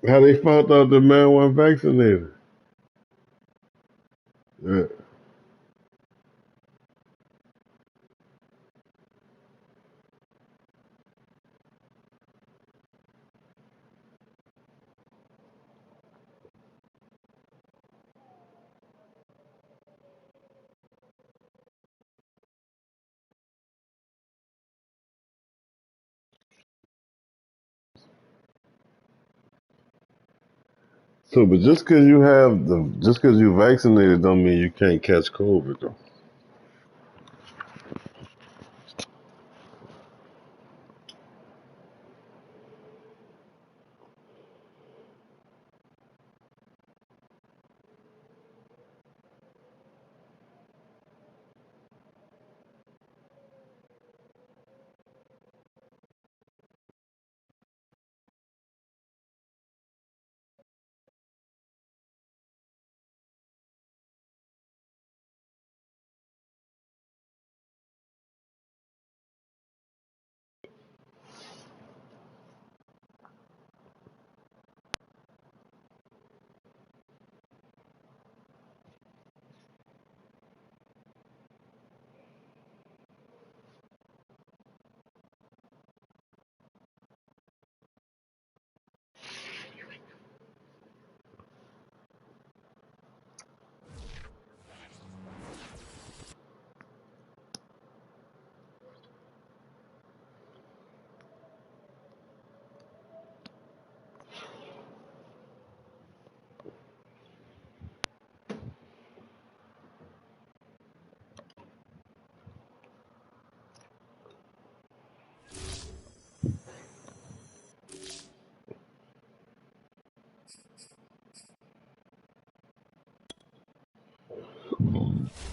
How they found out the man wasn't vaccinated? Yeah. So, but just because you vaccinated don't mean you can't catch COVID though.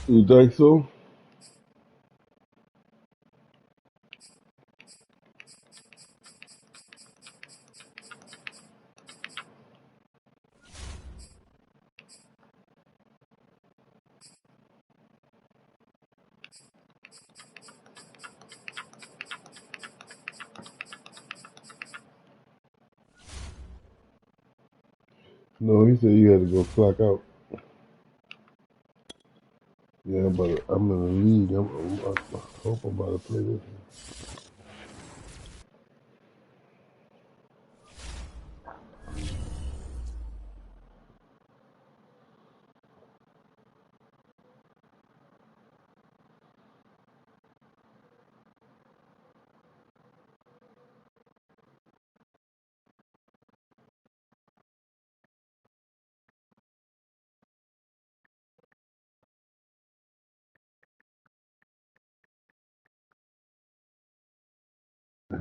You think so? No, he said you had to go clock out. Yeah, but I'm in the league. I hope I'm about to play this one.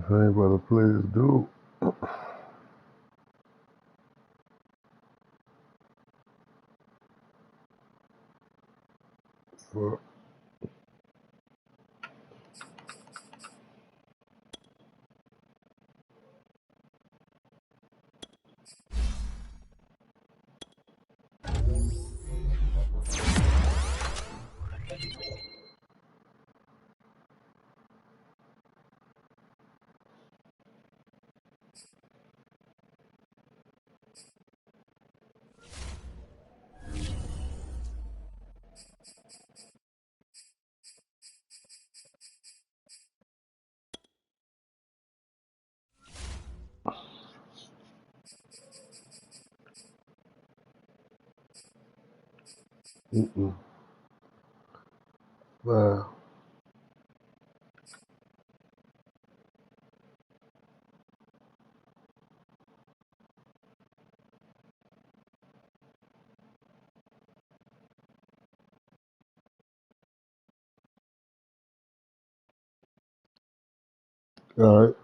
If I ain't about to play this dude, fuck. Mm-mm. Wow. All right.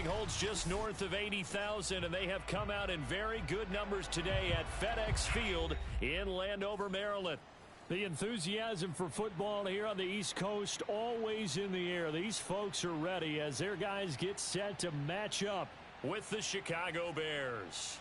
holds just north of 80,000, and they have come out in very good numbers today at FedEx Field in Landover, Maryland. The enthusiasm for football here on the East Coast always in the air. These folks are ready as their guys get set to match up with the Chicago Bears.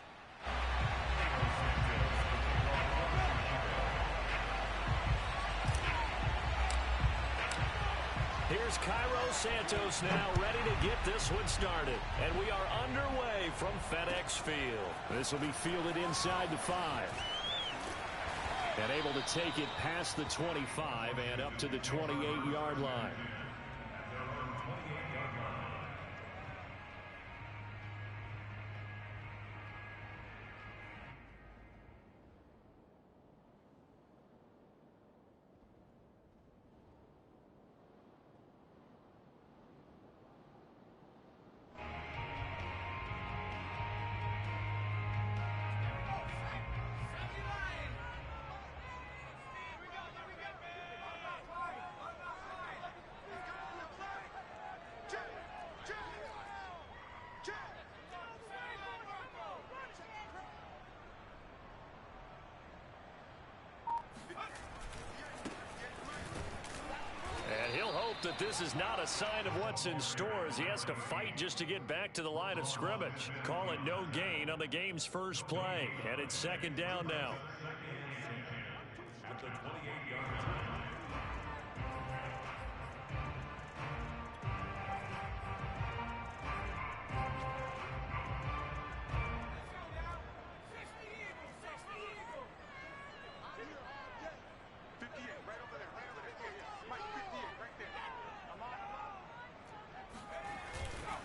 Here's Cairo Santos now ready to get this one started. And we are underway from FedEx Field. This will be fielded inside the 5. And able to take it past the 25 and up to the 28-yard line. And he'll hope that this is not a sign of what's in store as he has to fight just to get back to the line of scrimmage. Call it no gain on the game's first play. And it's second down now.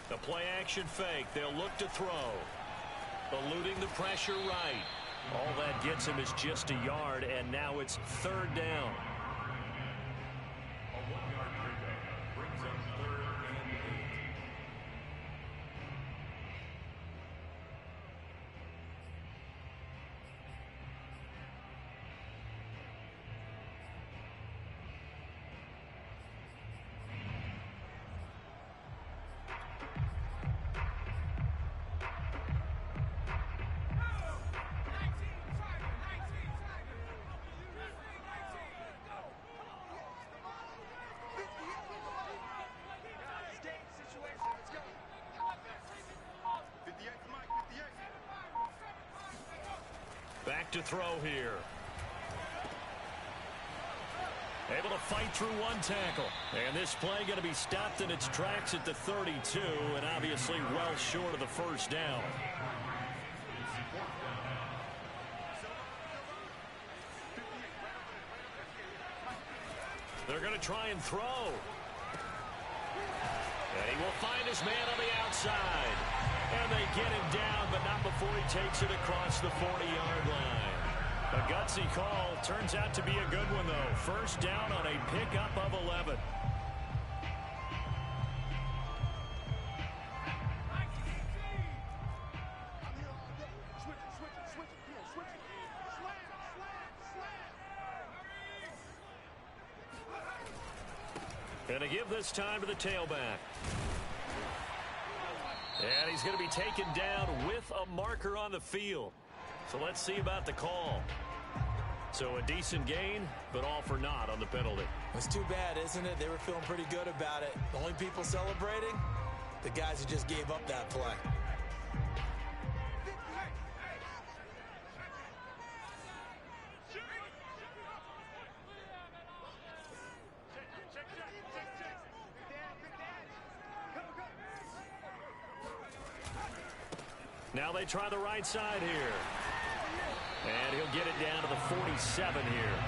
The play-action fake. They'll look to throw. Eluding the pressure right. All that gets him is just a yard, and now it's third down. A 1-yard pickup brings up 3rd and 8. Back to throw here. Able to fight through one tackle. And this play going to be stopped in its tracks at the 32, and obviously well short of the first down. They're going to try and throw. And he will find his man on the outside. And they get him down, but not before he takes it across the 40-yard line. A gutsy call. Turns out to be a good one, though. First down on a pickup of 11. And a give this time to the tailback. And he's going to be taken down with a marker on the field. So let's see about the call. So a decent gain, but all for naught on the penalty. It's too bad, isn't it? They were feeling pretty good about it. The only people celebrating, the guys who just gave up that play. Now they try the right side here. And he'll get it down to the 47 here.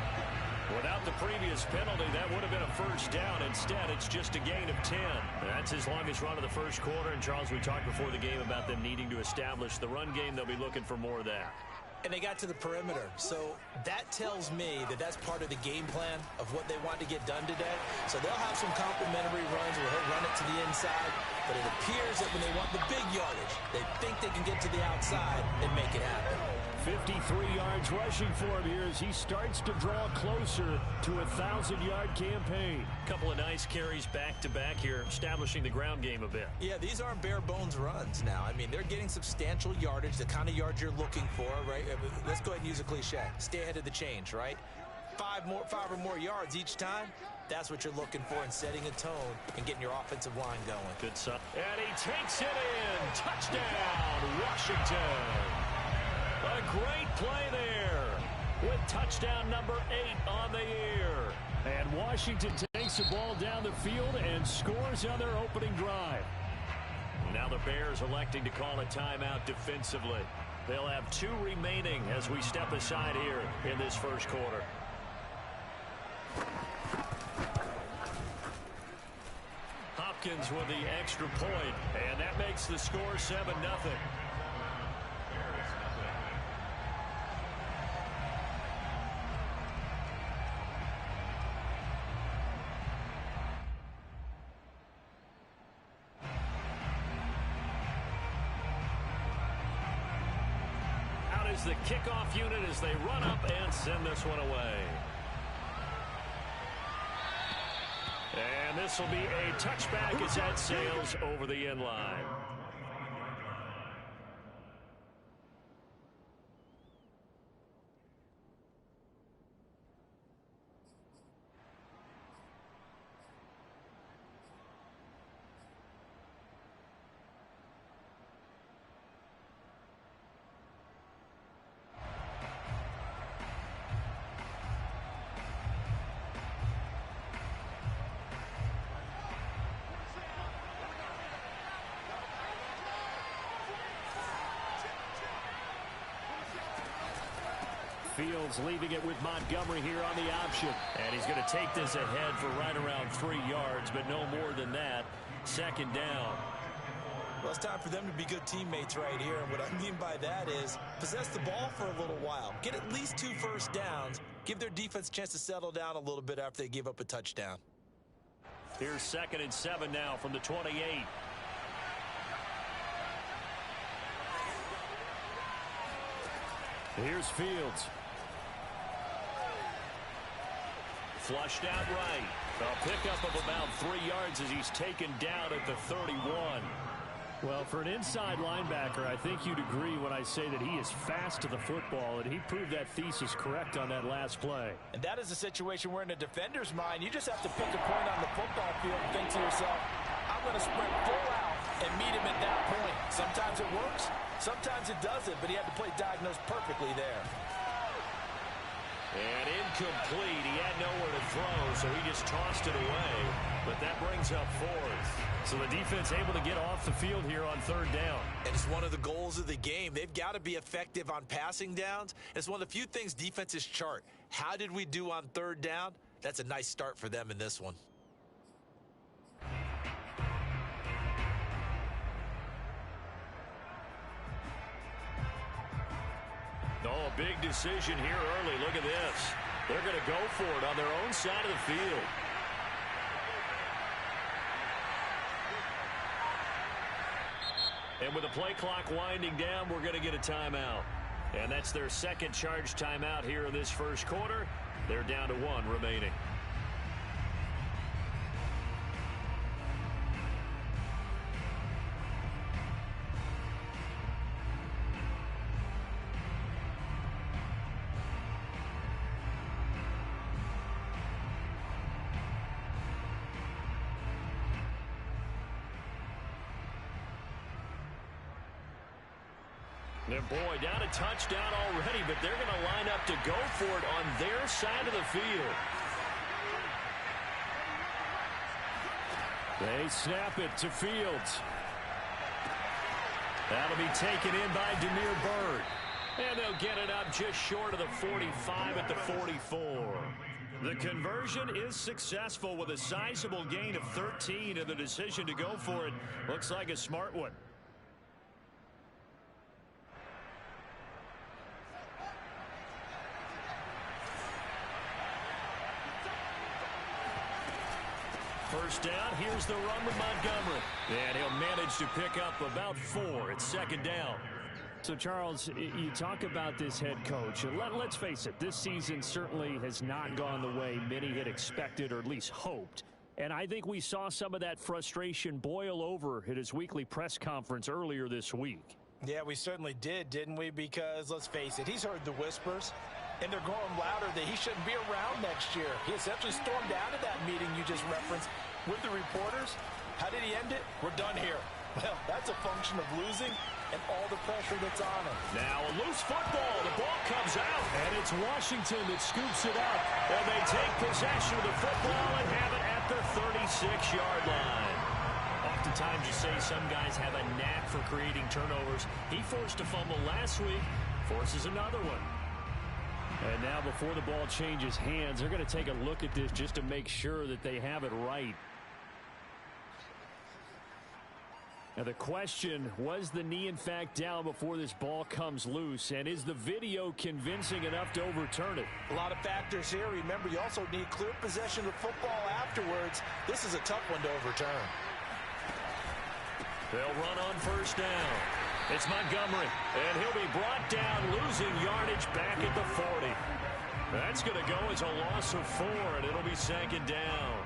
Without the previous penalty, that would have been a first down. Instead, it's just a gain of 10. That's his longest run of the first quarter. And, Charles, we talked before the game about them needing to establish the run game. They'll be looking for more of that. And they got to the perimeter. So that tells me that that's part of the game plan of what they want to get done today. So they'll have some complimentary runs where he'll run it to the inside. But it appears that when they want the big yardage, they think they can get to the outside and make it happen. 53 yards rushing for him here as he starts to draw closer to a 1,000-yard campaign. Couple of nice carries back-to-back here, establishing the ground game a bit. Yeah, these aren't bare-bones runs now. I mean, they're getting substantial yardage, the kind of yards you're looking for, right? Let's go ahead and use a cliche. Stay ahead of the change, right? Five or more yards each time. That's what you're looking for in setting a tone and getting your offensive line going. Good stuff. And he takes it in. Touchdown, Washington. A great play there with touchdown number 8 on the year. And Washington takes the ball down the field and scores on their opening drive. Now the Bears electing to call a timeout defensively. They'll have 2 remaining as we step aside here in this first quarter. Hopkins with the extra point, and that makes the score 7-0. Out is the kickoff unit as they run up and send this one away. And this will be a touchback as that sails over the end line. Fields leaving it with Montgomery here on the option. And he's going to take this ahead for right around 3 yards, but no more than that. Second down. Well, it's time for them to be good teammates right here. And what I mean by that is possess the ball for a little while. Get at least 2 first downs. Give their defense a chance to settle down a little bit after they give up a touchdown. Here's 2nd and 7 now from the 28. Here's Fields. Flushed out right. A pickup of about 3 yards as he's taken down at the 31. Well, for an inside linebacker, I think you'd agree when I say that he is fast to the football, and he proved that thesis correct on that last play. And that is a situation where in a defender's mind, you just have to pick a point on the football field and think to yourself, I'm going to sprint full out and meet him at that point. Sometimes it works, sometimes it doesn't, but he had the play diagnosed perfectly there. And incomplete. He had nowhere to throw, so he just tossed it away. But that brings up 4th. So the defense able to get off the field here on 3rd down. And it's one of the goals of the game. They've got to be effective on passing downs. It's one of the few things defenses chart. How did we do on 3rd down? That's a nice start for them in this one. Oh, a big decision here early. Look at this. They're going to go for it on their own side of the field. And with the play clock winding down, we're going to get a timeout. And that's their 2nd charge timeout here in this first quarter. They're down to 1 remaining. And boy, down a touchdown already, but they're going to line up to go for it on their side of the field. They snap it to Fields. That'll be taken in by Damiere Byrd. And they'll get it up just short of the 45 at the 44. The conversion is successful with a sizable gain of 13, and the decision to go for it looks like a smart one. first down. Here's the run with Montgomery. And he'll manage to pick up about 4. It's second down. So, Charles, you talk about this head coach. Let's face it, this season certainly has not gone the way many had expected or at least hoped. And I think we saw some of that frustration boil over at his weekly press conference earlier this week. Yeah, we certainly did, didn't we? Because, let's face it, he's heard the whispers, and they're growing louder that he shouldn't be around next year. He essentially stormed out of that meeting you just referenced with the reporters. How did he end it? We're done here. Well, that's a function of losing and all the pressure that's on him. Now a loose football. The ball comes out, and it's Washington that scoops it up. And they take possession of the football and have it at the 36-yard line. Oftentimes you say some guys have a knack for creating turnovers. He forced a fumble last week, forces another one. And now before the ball changes hands, they're going to take a look at this just to make sure that they have it right. Now the question, was the knee in fact down before this ball comes loose? And is the video convincing enough to overturn it? A lot of factors here. Remember, you also need clear possession of the football afterwards. This is a tough one to overturn. They'll run on first down. It's Montgomery, and he'll be brought down, losing yardage back at the 40. That's going to go as a loss of 4, and it'll be second down.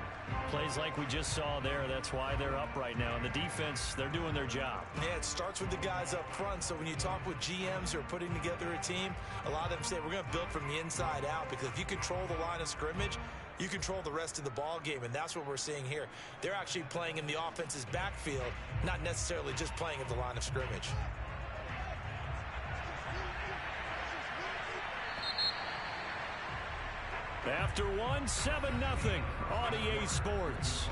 Plays like we just saw there. That's why they're up right now. And the defense, they're doing their job. Yeah, it starts with the guys up front. So when you talk with GMs who are putting together a team, a lot of them say we're going to build from the inside out, because if you control the line of scrimmage, you control the rest of the ball game, and that's what we're seeing here. They're actually playing in the offense's backfield, not necessarily just playing at the line of scrimmage. After 7-0 on EA Sports.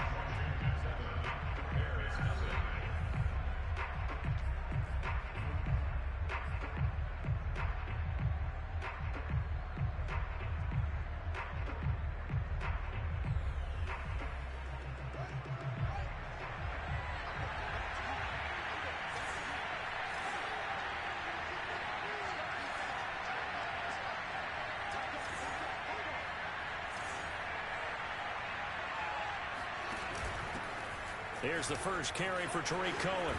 Here's the first carry for Tariq Cohen.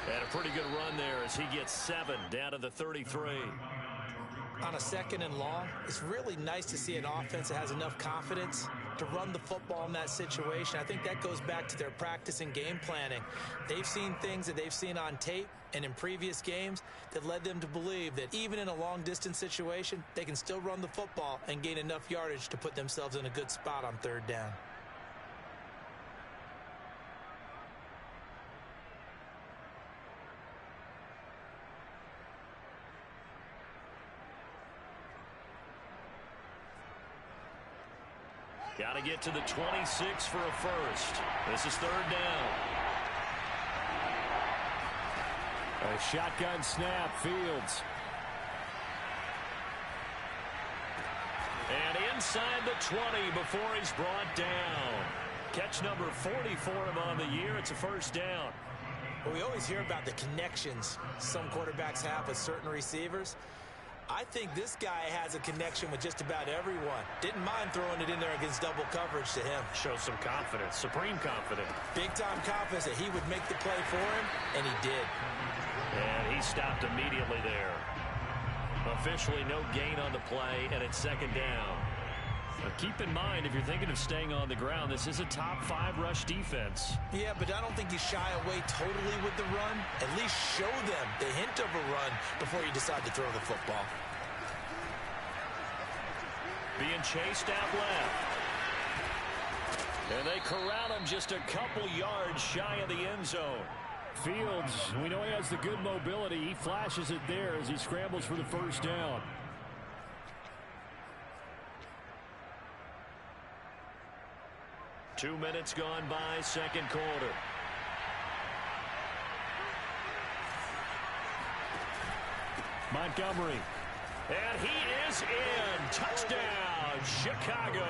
And a pretty good run there as he gets 7 down to the 33. On a second and long, it's really nice to see an offense that has enough confidence to run the football in that situation. I think that goes back to their practice and game planning. They've seen things that they've seen on tape and in previous games that led them to believe that even in a long-distance situation, they can still run the football and gain enough yardage to put themselves in a good spot on third down. Got to get to the 26 for a first. This is third down. A shotgun snap, Fields. And inside the 20 before he's brought down. Catch number 40 for him on the year. It's a first down. Well, we always hear about the connections some quarterbacks have with certain receivers. I think this guy has a connection with just about everyone. Didn't mind throwing it in there against double coverage to him. Shows some confidence, supreme confidence. Big-time confidence that he would make the play for him, and he did. And he stopped immediately there. Officially no gain on the play, and it's second down. Now keep in mind, if you're thinking of staying on the ground, this is a top 5 rush defense. Yeah, but I don't think you shy away totally with the run. At least show them the hint of a run before you decide to throw the football. Being chased out left. And they corral him just a couple yards shy of the end zone. Fields, we know he has the good mobility. He flashes it there as he scrambles for the first down. Two minutes gone by, second quarter. Montgomery. And he is in. Touchdown, Chicago.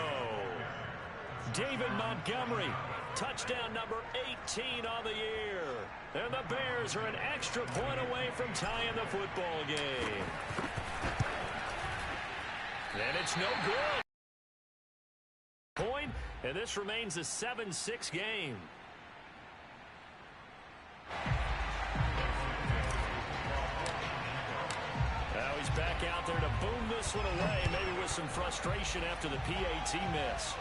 David Montgomery. Touchdown number 18 on the year. And the Bears are an extra point away from tying the football game. And it's no good. Point. And this remains a 7-6 game. Now he's back out there to boom this one away, maybe with some frustration after the PAT miss.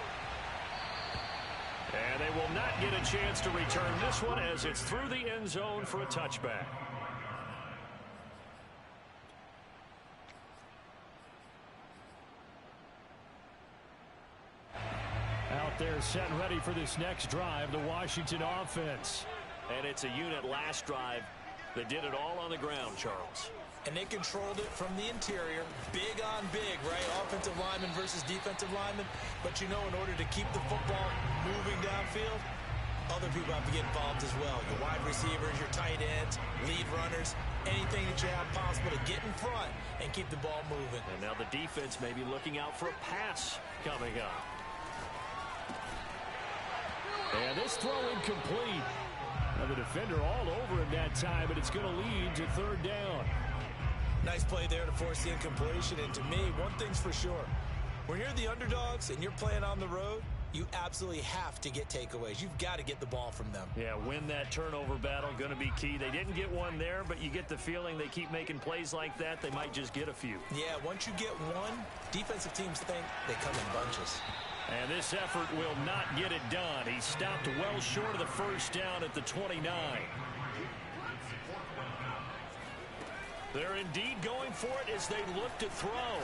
And they will not get a chance to return this one as it's through the end zone for a touchback. Out there set and ready for this next drive, the Washington offense. And it's a unit last drive that did it all on the ground, Charles. And they controlled it from the interior, big on big, right? Offensive lineman versus defensive lineman. But, you know, in order to keep the football moving downfield, other people have to get involved as well. Your wide receivers, your tight ends, lead runners, anything that you have possible to get in front and keep the ball moving. And now the defense may be looking out for a pass coming up. And this throw incomplete. Now the defender all over him that time, but it's going to lead to third down. Nice play there to force the incompletion. And to me, one thing's for sure. When you're the underdogs and you're playing on the road, you absolutely have to get takeaways. You've got to get the ball from them. Yeah, win that turnover battle, going to be key. They didn't get one there, but you get the feeling they keep making plays like that, they might just get a few. Yeah, once you get one, defensive teams think they come in bunches. And this effort will not get it done. He stopped well short of the first down at the 29. They're indeed going for it as they look to throw.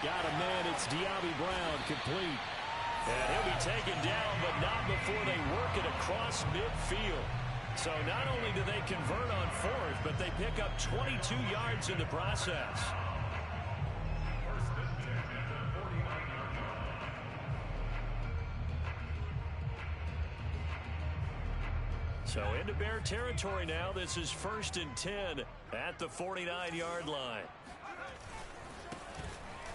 Got a man, it's De'Ami Brown, complete. And he'll be taken down, but not before they work it across midfield. So not only do they convert on fourth, but they pick up 22 yards in the process. So into Bear territory now. This is 1st and 10 at the 49-yard line.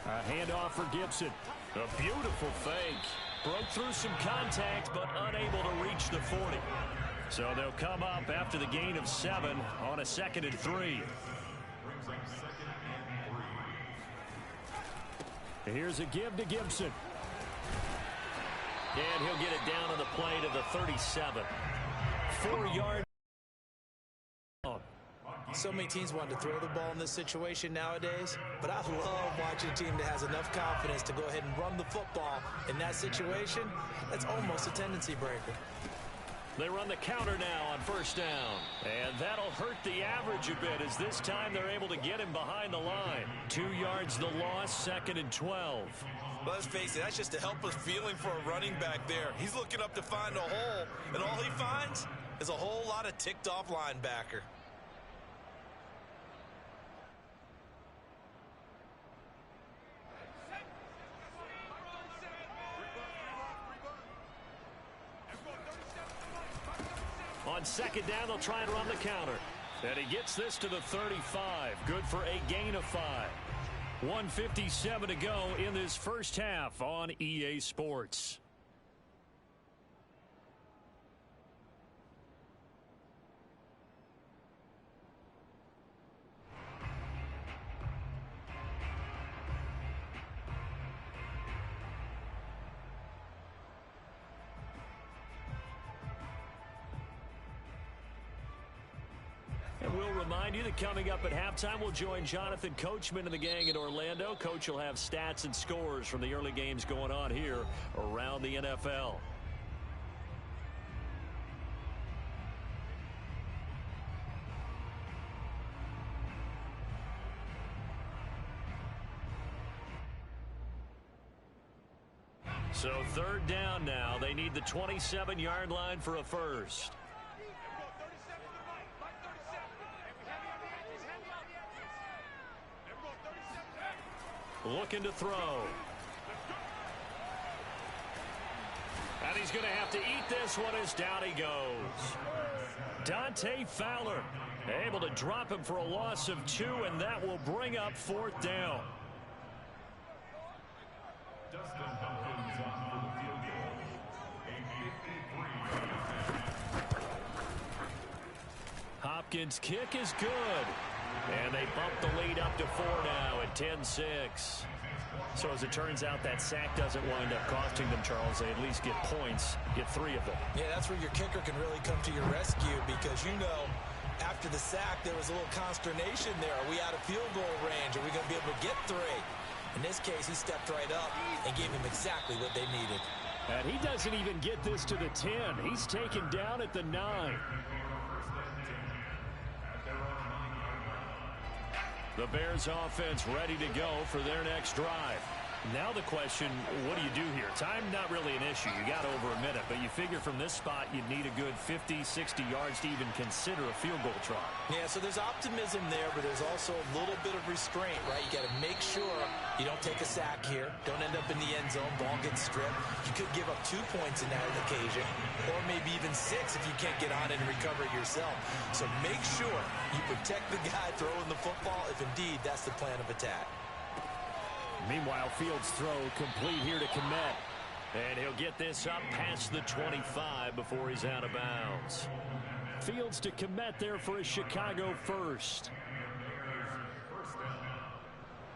A handoff for Gibson. A beautiful fake. Broke through some contact, but unable to reach the 40. So they'll come up after the gain of 7 on a 2nd and 3. Here's a give to Gibson. And he'll get it down on the play to the 37. 4 yards. So many teams want to throw the ball in this situation nowadays, but I love watching a team that has enough confidence to go ahead and run the football in that situation. That's almost a tendency breaker. They run the counter now on 1st down. And that'll hurt the average a bit as this time they're able to get him behind the line. 2 yards the loss, 2nd and 12. But let's face it, that's just a helpless feeling for a running back there. He's looking up to find a hole, and all he finds is a whole lot of ticked-off linebacker. On 2nd down, they'll try and run the counter. And he gets this to the 35. Good for a gain of 5. 1:57 to go in this first half on EA Sports. And we'll remind you that coming up at halftime, we'll join Jonathan Coachman and the gang in Orlando. Coach will have stats and scores from the early games going on here around the NFL. So 3rd down now. They need the 27-yard line for a first. Looking to throw. And he's going to have to eat this one as down he goes. Dante Fowler able to drop him for a loss of 2, and that will bring up 4th down. Hopkins' kick is good. And they bump the lead up to 4 now at 10-6. So as it turns out, that sack doesn't wind up costing them, Charles. They at least get points, get 3 of them. Yeah, that's where your kicker can really come to your rescue because, after the sack, there was a little consternation there. Are we out of field goal range? Are we going to be able to get 3? In this case, he stepped right up and gave them exactly what they needed. And he doesn't even get this to the 10. He's taken down at the 9. The Bears offense ready to go for their next drive. Now the question, what do you do here? Time not really an issue. You got over a minute, but you figure from this spot you'd need a good 50, 60 yards to even consider a field goal try. Yeah, so there's optimism there, but there's also a little bit of restraint, right? You got to make sure you don't take a sack here. Don't end up in the end zone. Ball gets stripped. You could give up 2 points in that occasion, or maybe even 6 if you can't get on it and recover it yourself. So make sure you protect the guy throwing the football if indeed that's the plan of attack. Meanwhile, Fields' throw complete here to Kmet. And he'll get this up past the 25 before he's out of bounds. Fields to Kmet there for a Chicago first.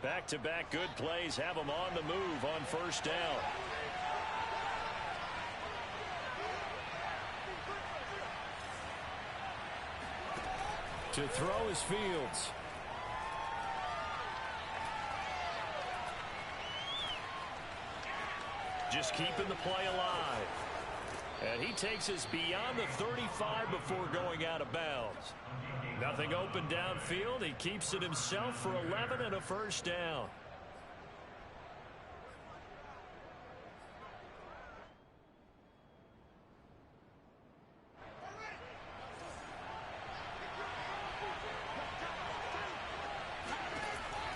Back-to-back good plays have him on the move on first down. To throw is Fields. Just keeping the play alive. And he takes us beyond the 35 before going out of bounds. Nothing open downfield. He keeps it himself for 11 and a first down.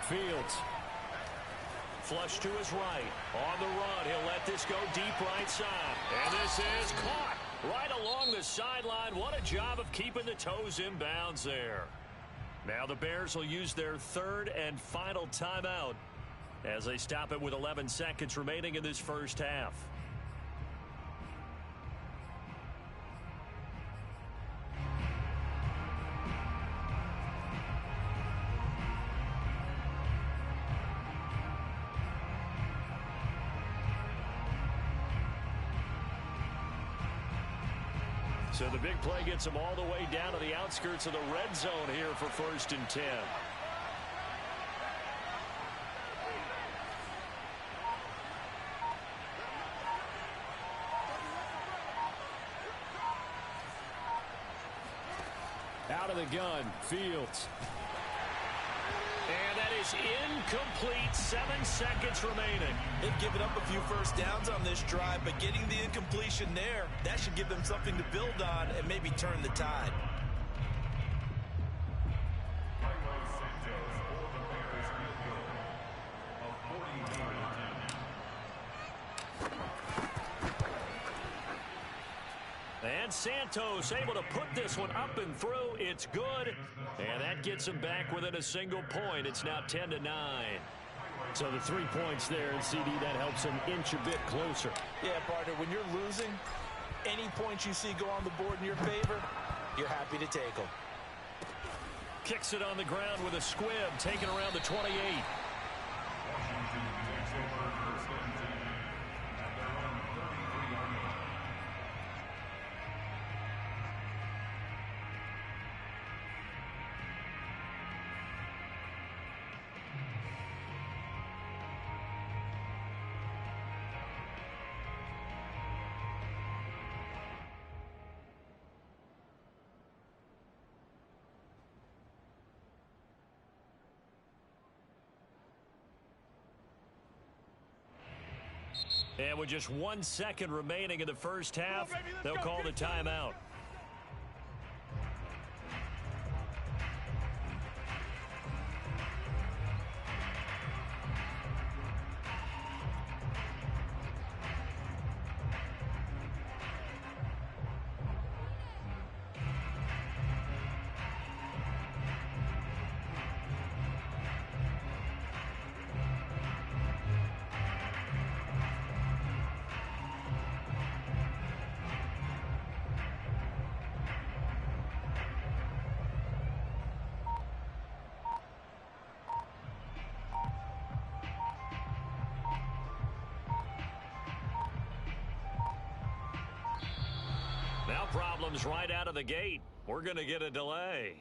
Fields. Flush to his right. On the run, he'll let this go deep right side. And this is caught right along the sideline. What a job of keeping the toes in bounds there. Now the Bears will use their 3rd and final timeout as they stop it with 11 seconds remaining in this first half. So the big play gets them all the way down to the outskirts of the red zone here for 1st and 10. Out of the gun, Fields. And that is incomplete. 7 seconds remaining. They've given up a few first downs on this drive, but getting the incompletion there, that should give them something to build on and maybe turn the tide. And Santos able to put this one up and through. It's good. And that gets him back within a single point. It's now 10-9. So the 3 points there, and CD, that helps him inch a bit closer. Yeah, partner, when you're losing, any points you see go on the board in your favor, you're happy to take them. Kicks it on the ground with a squib, taken around the 28. And with just 1 second remaining in the first half, they'll call the timeout. problems right out of the gate. We're going to get a delay.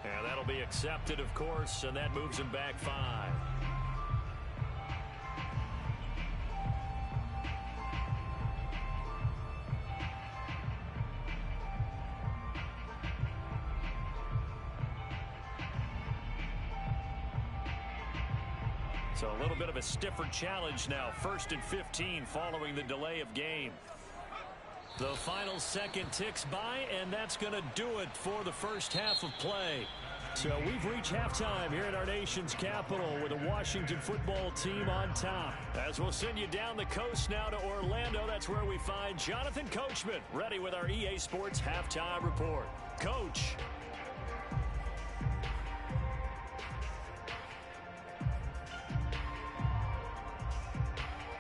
And that'll be accepted, of course, and that moves him back 5. So a little bit of a stiffer challenge now. 1st and 15 following the delay of game. The final second ticks by, and that's going to do it for the first half of play. So we've reached halftime here at our nation's capital with the Washington football team on top. As we'll send you down the coast now to Orlando, that's where we find Jonathan Coachman ready with our EA Sports halftime report. Coach.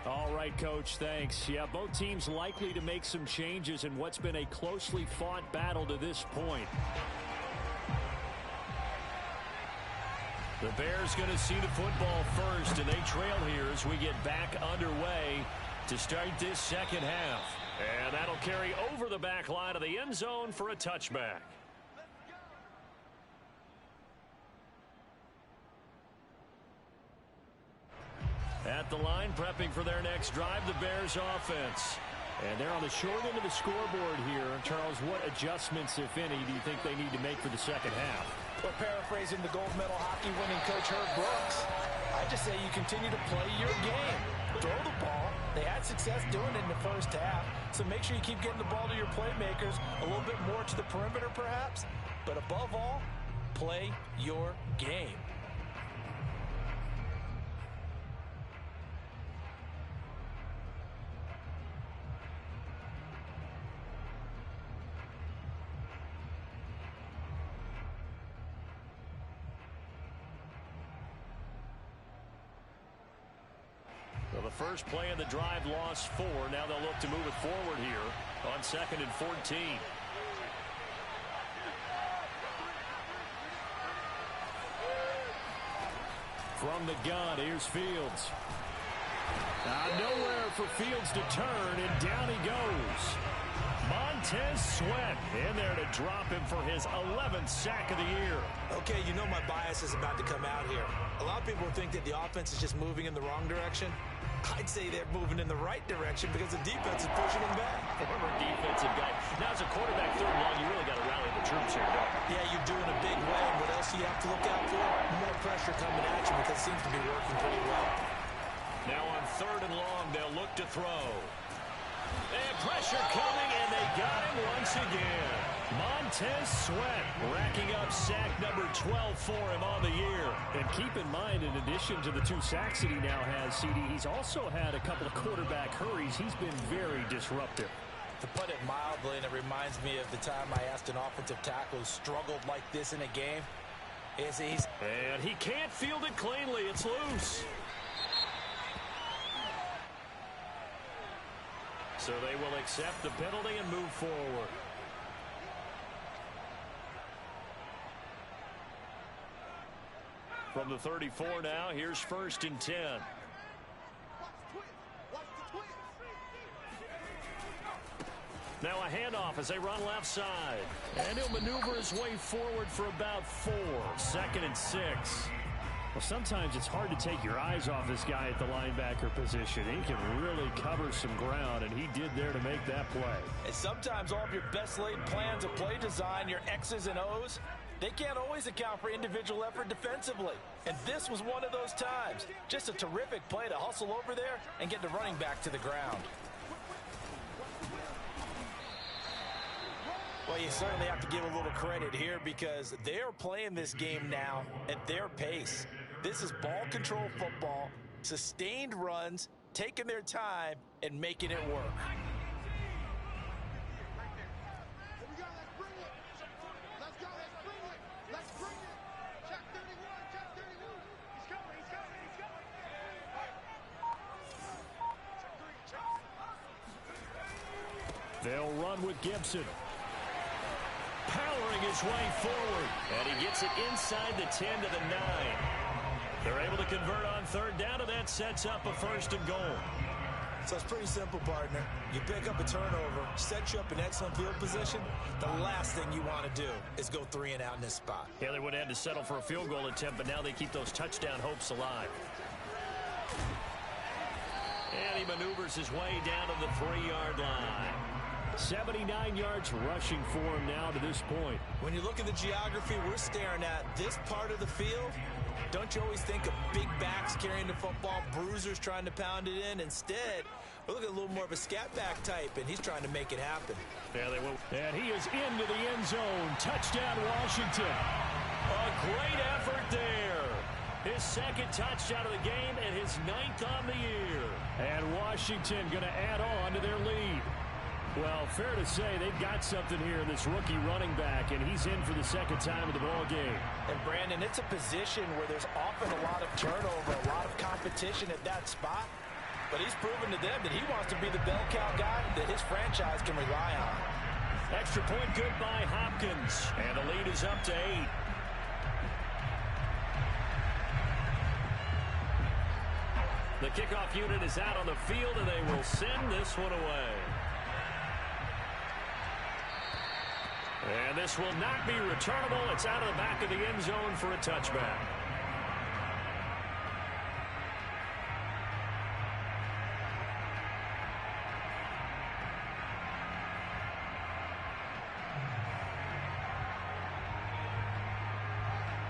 All right, Coach, thanks. Yeah, both teams likely to make some changes in what's been a closely fought battle to this point. The Bears going to see the football first, and they trail here as we get back underway to start this second half. And that'll carry over the back line of the end zone for a touchback. At the line, prepping for their next drive, the Bears offense. And they're on the short end of the scoreboard here. Charles, what adjustments, if any, do you think they need to make for the second half? Well, paraphrasing the gold medal hockey winning coach Herb Brooks, I just say you continue to play your game. Throw the ball. They had success doing it in the first half. So make sure you keep getting the ball to your playmakers, a little bit more to the perimeter perhaps. But above all, play your game. Well, the first play of the drive lost 4. Now they'll look to move it forward here on 2nd and 14. From the gun, here's Fields. Nowhere for Fields to turn, and down he goes. Montez Sweat in there to drop him for his 11th sack of the year. Okay, you know my bias is about to come out here. A lot of people think that the offense is just moving in the wrong direction. I'd say they're moving in the right direction because the defense is pushing them back. Former defensive guy. Now as a quarterback, 3rd and long, you really got to rally the troops here, don't you? Yeah, you do in a big way. What else do you have to look out for? More pressure coming at you because it seems to be working pretty well. Now on 3rd and long, they'll look to throw. And pressure coming, and they got him once again. Montez Sweat racking up sack number 12 for him on the year. And keep in mind, in addition to the 2 sacks that he now has, CD, he's also had a couple of quarterback hurries. He's been very disruptive. To put it mildly, and it reminds me of the time I asked an offensive tackle who struggled like this in a game. And he can't field it cleanly. It's loose. So they will accept the penalty and move forward. From the 34 now, here's 1st and 10. Now a handoff as they run left side. And he'll maneuver his way forward for about 4. 2nd and 6. Well, sometimes it's hard to take your eyes off this guy at the linebacker position. He can really cover some ground, and he did there to make that play. And sometimes all of your best laid plans of play design, your X's and O's, they can't always account for individual effort defensively. And this was one of those times. Just a terrific play to hustle over there and get the running back to the ground. Well, you certainly have to give a little credit here because they're playing this game now at their pace. This is ball control football, sustained runs, taking their time and making it work. They'll run with Gibson. Powering his way forward. And he gets it inside the 10 to the 9. They're able to convert on 3rd down, and that sets up a 1st and goal. So it's pretty simple, partner. You pick up a turnover, set you up in excellent field position. The last thing you want to do is go 3 and out in this spot. Yeah, they would have had to settle for a field goal attempt, but now they keep those touchdown hopes alive. And he maneuvers his way down to the 3-yard line. 79 yards rushing for him now to this point. When you look at the geography we're staring at, this part of the field, don't you always think of big backs carrying the football, bruisers trying to pound it in? Instead, we're looking at a little more of a scat back type, and he's trying to make it happen. Yeah, they will. And he is into the end zone. Touchdown, Washington. A great effort there. His second touchdown of the game and his 9th on the year. And Washington going to add on to their lead. Well, fair to say they've got something here in this rookie running back, and he's in for the second time of the ball game. And, Brandon, it's a position where there's often a lot of turnover, a lot of competition at that spot. But he's proven to them that he wants to be the bell cow guy that his franchise can rely on. Extra point good by Hopkins, and the lead is up to 8. The kickoff unit is out on the field, and they will send this one away. And this will not be returnable. It's out of the back of the end zone for a touchback.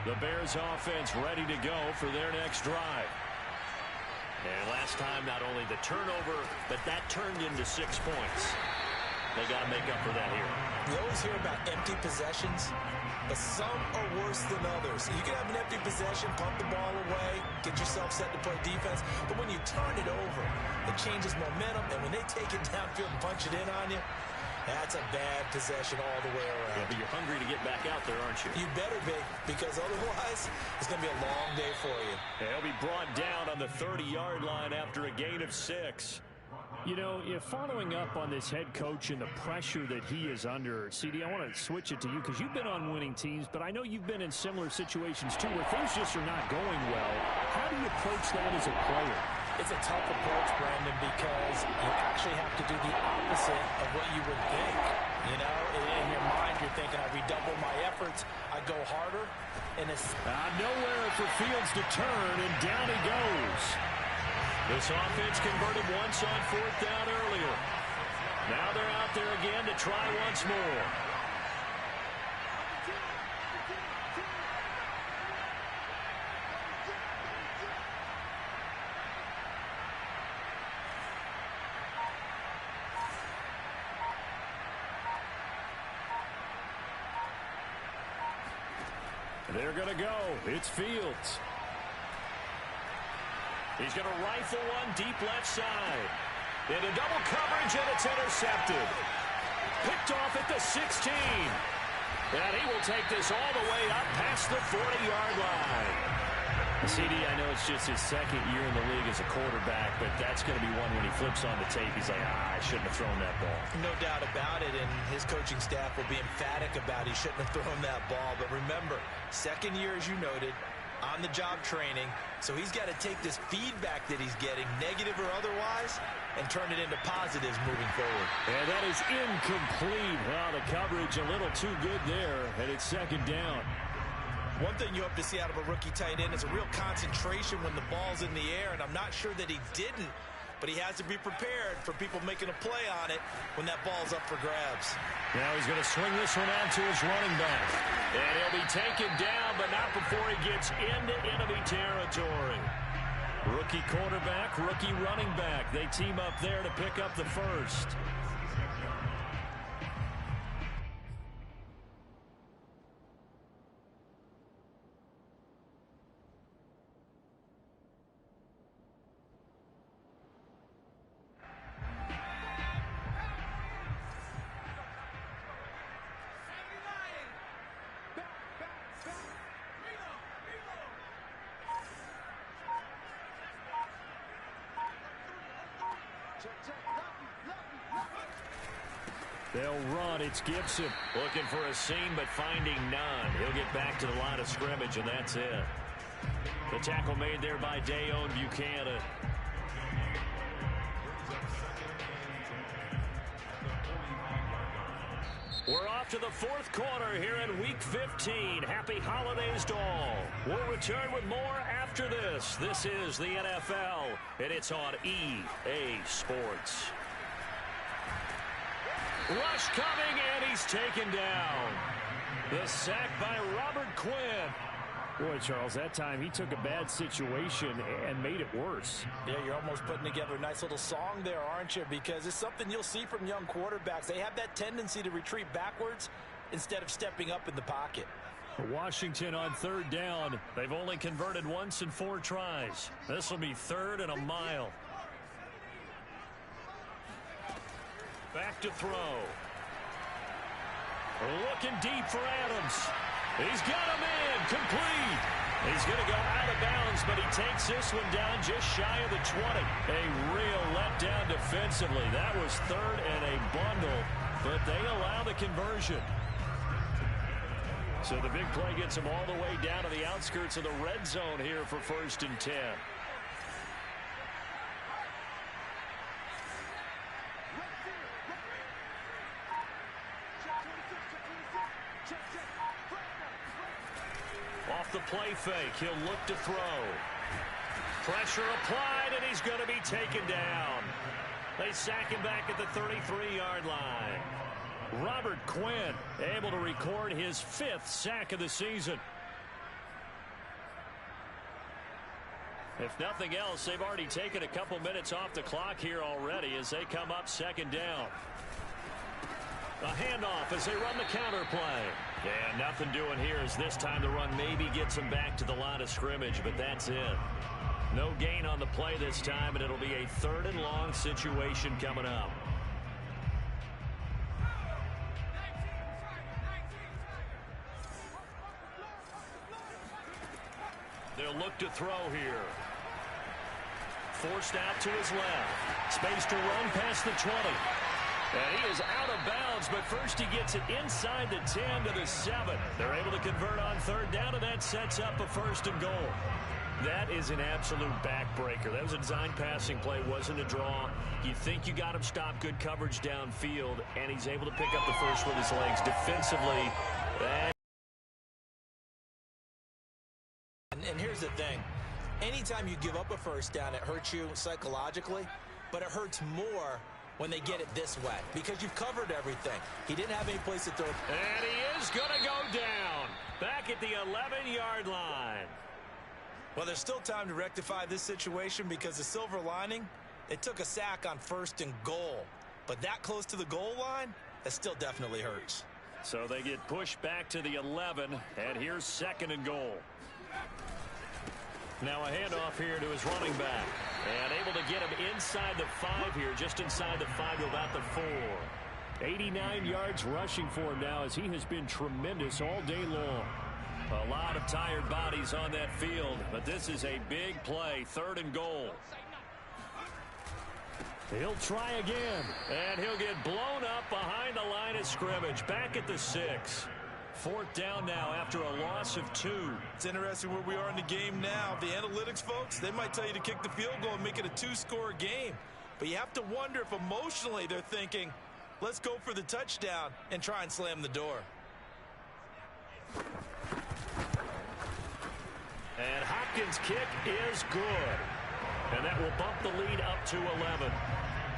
The Bears offense ready to go for their next drive. And last time, not only the turnover, but that turned into 6 points. They got to make up for that here. You always hear about empty possessions, but some are worse than others. You can have an empty possession, pump the ball away, get yourself set to play defense, but when you turn it over, it changes momentum, and when they take it downfield and punch it in on you, that's a bad possession all the way around. Yeah, but you're hungry to get back out there, aren't you? You better be, because otherwise, it's going to be a long day for you. He'll be brought down on the 30-yard line after a gain of 6. You know, following up on this head coach and the pressure that he is under, CD, I want to switch it to you because you've been on winning teams, but I know you've been in similar situations too where things just are not going well. How do you approach that as a player? It's a tough approach, Brandon, because you actually have to do the opposite of what you would think. You know, in your mind, you're thinking, I redouble my efforts, I go harder. And it's nowhere for Fields to turn, and down he goes. This offense converted once on 4th down earlier. Now they're out there again to try once more. They're going to go. It's Fields. He's going to rifle one deep left side. Into double coverage, and it's intercepted. Picked off at the 16. And he will take this all the way up past the 40-yard line. CD, I know it's just his second year in the league as a quarterback, but that's going to be one when he flips on the tape. He's like, I shouldn't have thrown that ball. No doubt about it, and his coaching staff will be emphatic about he shouldn't have thrown that ball. But remember, second year, as you noted, on-the-job training, so he's got to take this feedback that he's getting, negative or otherwise, and turn it into positives moving forward. And that is incomplete. Well, the coverage a little too good there, and it's second down. One thing you hope to see out of a rookie tight end is a real concentration when the ball's in the air, and I'm not sure that he didn't, but he has to be prepared for people making a play on it when that ball's up for grabs. Now he's going to swing this one out to his running back. And he'll be taken down, but not before he gets into enemy territory. Rookie quarterback, rookie running back. They team up there to pick up the first. They'll run. It's Gibson looking for a seam, but finding none. He'll get back to the line of scrimmage, and that's it. The tackle made there by Dayon Buchanan. After the fourth quarter here in Week 15, happy holidays to all. We'll return with more after this. This is the NFL, and it's on EA Sports. Rush coming, and he's taken down. The sack by Robert Quinn. Boy, Charles, that time he took a bad situation and made it worse. Yeah, you're almost putting together a nice little song there, aren't you? Because it's something you'll see from young quarterbacks. They have that tendency to retreat backwards instead of stepping up in the pocket. Washington on third down. They've only converted once in 4 tries. This will be 3rd and a mile. Back to throw. Looking deep for Adams. He's got him in. Complete. He's going to go out of bounds, but he takes this one down just shy of the 20. A real letdown defensively. That was 3rd and a bundle, but they allow the conversion. So the big play gets him all the way down to the outskirts of the red zone here for 1st and 10. Off the play fake, he'll look to throw. Pressure applied, and he's going to be taken down. They sack him back at the 33-yard line. Robert Quinn able to record his 5th sack of the season. If nothing else, they've already taken a couple minutes off the clock here already as they come up 2nd down. A handoff as they run the counter play. Yeah, nothing doing here as this time the run maybe gets them back to the line of scrimmage, but that's it. No gain on the play this time, and it'll be a 3rd and long situation coming up. They'll look to throw here. Forced out to his left. Space to run past the 20. And he is out of bounds, but first he gets it inside the 10 to the 7. They're able to convert on 3rd down, and that sets up a 1st and goal. That is an absolute backbreaker. That was a design passing play, wasn't a draw. You think you got him stopped, good coverage downfield, and he's able to pick up the first with his legs. Defensively, And here's the thing. Anytime you give up a 1st down, it hurts you psychologically, but it hurts more when they get it this way because you've covered everything. He didn't have any place to throw. And he is going to go down back at the 11-yard line. Well, there's still time to rectify this situation because the silver lining, it took a sack on 1st and goal. But that close to the goal line, that still definitely hurts. So they get pushed back to the 11, and here's 2nd and goal. Now a handoff here to his running back. And able to get him inside the 5 here, just inside the 5 to about the 4. 89 yards rushing for him now as he has been tremendous all day long. A lot of tired bodies on that field, but this is a big play, 3rd and goal. He'll try again, and he'll get blown up behind the line of scrimmage, back at the 6. 4th down now after a loss of 2. It's interesting where we are in the game now. The analytics folks, they might tell you to kick the field goal and make it a 2-score game. But you have to wonder if emotionally they're thinking, let's go for the touchdown and try and slam the door. And Hopkins' kick is good. And that will bump the lead up to 11.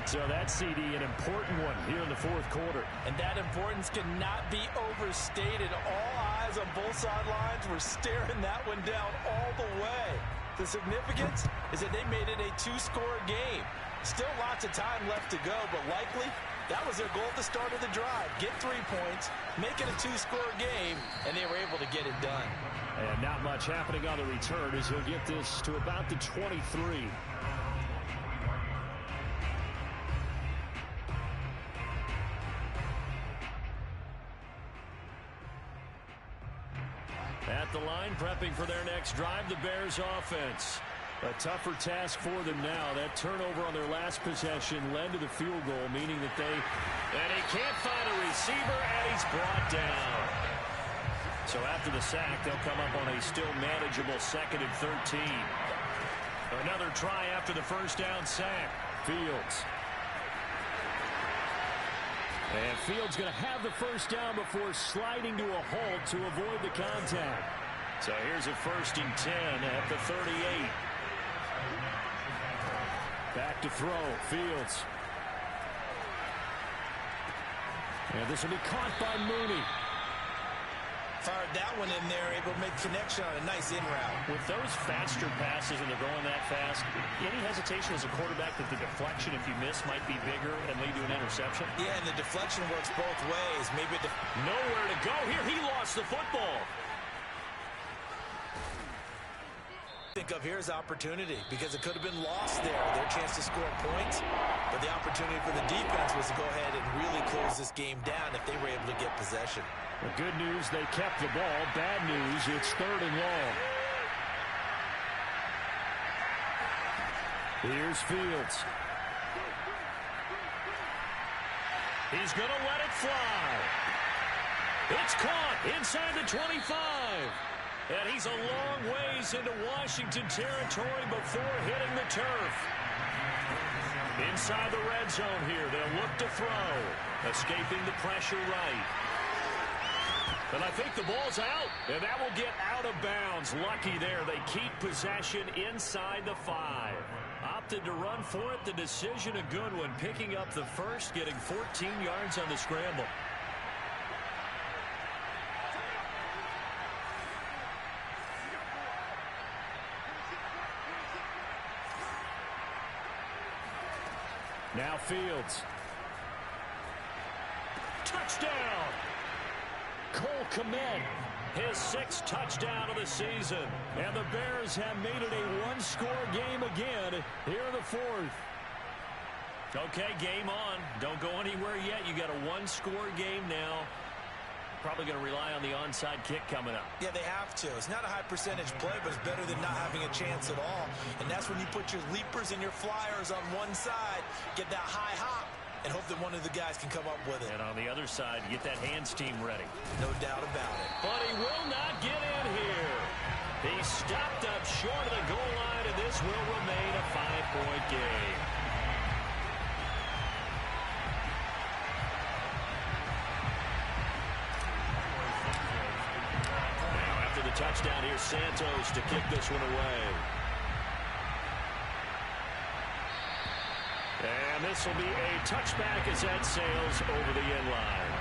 So that CD, an important one here in the 4th quarter. And that importance cannot be overstated. All eyes on both sidelines were staring that one down all the way. The significance is that they made it a 2-score game. Still lots of time left to go, but likely that was their goal at the start of the drive. Get 3 points, make it a 2-score game, and they were able to get it done. And not much happening on the return as he'll get this to about the 23. At the line, prepping for their next drive, the Bears offense. A tougher task for them now. That turnover on their last possession led to the field goal, meaning that and he can't find a receiver, and he's brought down. So after the sack, they'll come up on a still manageable 2nd and 13. Another try after the 1st down sack. Fields. And Fields going to have the first down before sliding to a halt to avoid the contact. So here's a 1st and 10 at the 38. Back to throw. Fields. And this will be caught by Mooney. Fired that one in there, able to make connection on a nice in route. With those faster passes and they're going that fast, any hesitation as a quarterback that the deflection, if you miss, might be bigger and lead to an interception? Yeah, and the deflection works both ways. Maybe nowhere to go here. He lost the football. Think of here's opportunity because it could have been lost there, their chance to score points, but the opportunity for the defense was to go ahead and really close this game down if they were able to get possession. The good news, they kept the ball. Bad news, it's 3rd and long. Here's Fields. He's going to let it fly. It's caught inside the 25. And he's a long ways into Washington territory before hitting the turf. Inside the red zone here, they'll look to throw. Escaping the pressure right. And I think the ball's out. And that will get out of bounds. Lucky there. They keep possession inside the 5. Opted to run for it. The decision a good one. Picking up the first, getting 14 yards on the scramble. Now Fields. Touchdown! Cole Kmet, his 6th touchdown of the season. And the Bears have made it a one-score game again here in the 4th. Okay, game on. Don't go anywhere yet. You got a one-score game now. Probably going to rely on the onside kick coming up. Yeah, they have to. It's not a high percentage play, but it's better than not having a chance at all. And that's when you put your leapers and your flyers on one side, get that high hop, and hope that one of the guys can come up with it. And on the other side, get that hands team ready. No doubt about it. But he will not get in here. He stopped up short of the goal line, and this will remain a 5-point game. Touchdown here, Santos to kick this one away. And this will be a touchback as that sails over the end line.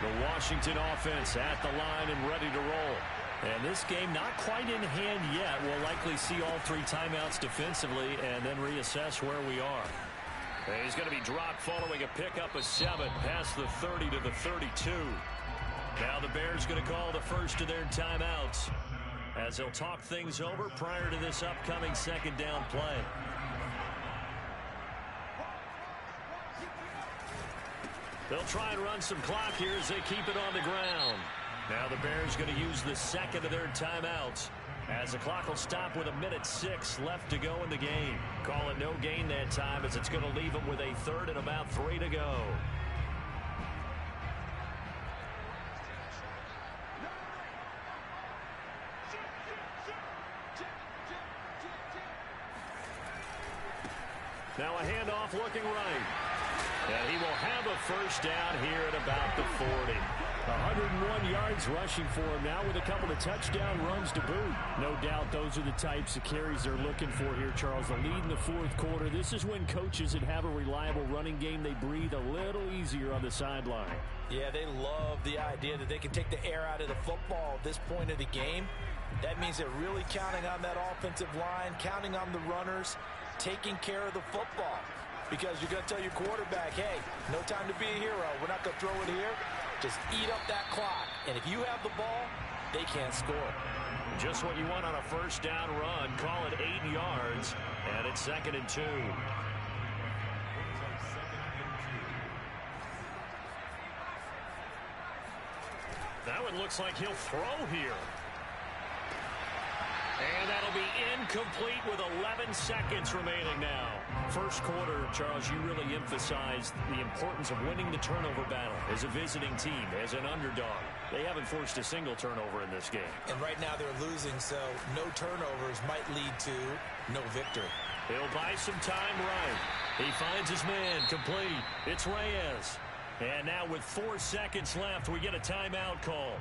The Washington offense at the line and ready to roll. And this game not quite in hand yet. We'll likely see all 3 timeouts defensively and then reassess where we are. And he's going to be dropped following a pickup of 7 past the 30 to the 32. Now the Bears going to call the first of their timeouts as they'll talk things over prior to this upcoming 2nd down play. They'll try and run some clock here as they keep it on the ground. Now the Bears going to use the 2nd of their timeouts as the clock will stop with 1:06 left to go in the game. Call it no gain that time as it's going to leave them with a 3rd and about 3 to go. Now a handoff looking right. And he will have a first down here at about the 40. 101 yards rushing for him now with a couple of touchdown runs to boot. No doubt those are the types of carries they're looking for here, Charles. The lead in the 4th quarter. This is when coaches that have a reliable running game, they breathe a little easier on the sideline. Yeah, they love the idea that they can take the air out of the football at this point of the game. That means they're really counting on that offensive line, counting on the runners, taking care of the football. Because you're going to tell your quarterback, hey, no time to be a hero. We're not going to throw it here. Just eat up that clock. And if you have the ball, they can't score. Just what you want on a first down run. Call it 8 yards. And it's 2nd and 2. That one looks like he'll throw here. And that'll be incomplete with 11 seconds remaining now. First quarter, Charles, you really emphasized the importance of winning the turnover battle as a visiting team, as an underdog. They haven't forced a single turnover in this game. And right now they're losing, so no turnovers might lead to no victory. He'll buy some time right. He finds his man complete. It's Reyes. And now with 4 seconds left, we get a timeout call.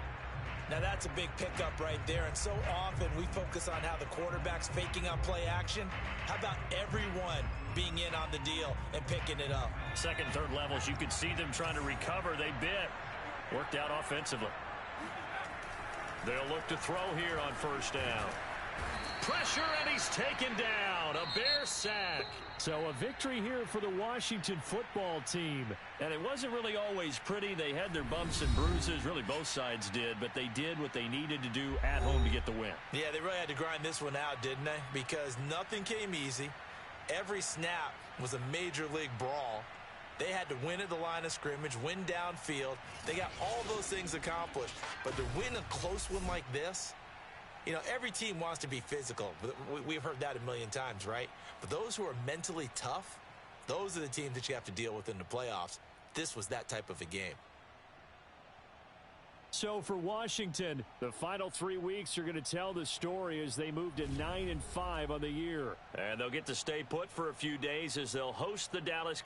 Now that's a big pickup right there, and so often we focus on how the quarterback's faking on play action. How about everyone being in on the deal and picking it up? Second, third levels, you could see them trying to recover. They bit. Worked out offensively. They'll look to throw here on first down. Pressure, and he's taken down. A Bear sack. So a victory here for the Washington football team. And it wasn't really always pretty. They had their bumps and bruises. Really, both sides did. But they did what they needed to do at home to get the win. Yeah, they really had to grind this one out, didn't they? Because nothing came easy. Every snap was a major league brawl. They had to win at the line of scrimmage, win downfield. They got all those things accomplished. But to win a close one like this, you know, every team wants to be physical. We've heard that a million times, right? But those who are mentally tough, those are the teams that you have to deal with in the playoffs. This was that type of a game. So for Washington, the final 3 weeks are going to tell the story as they move to 9-5 on the year. And they'll get to stay put for a few days as they'll host the Dallas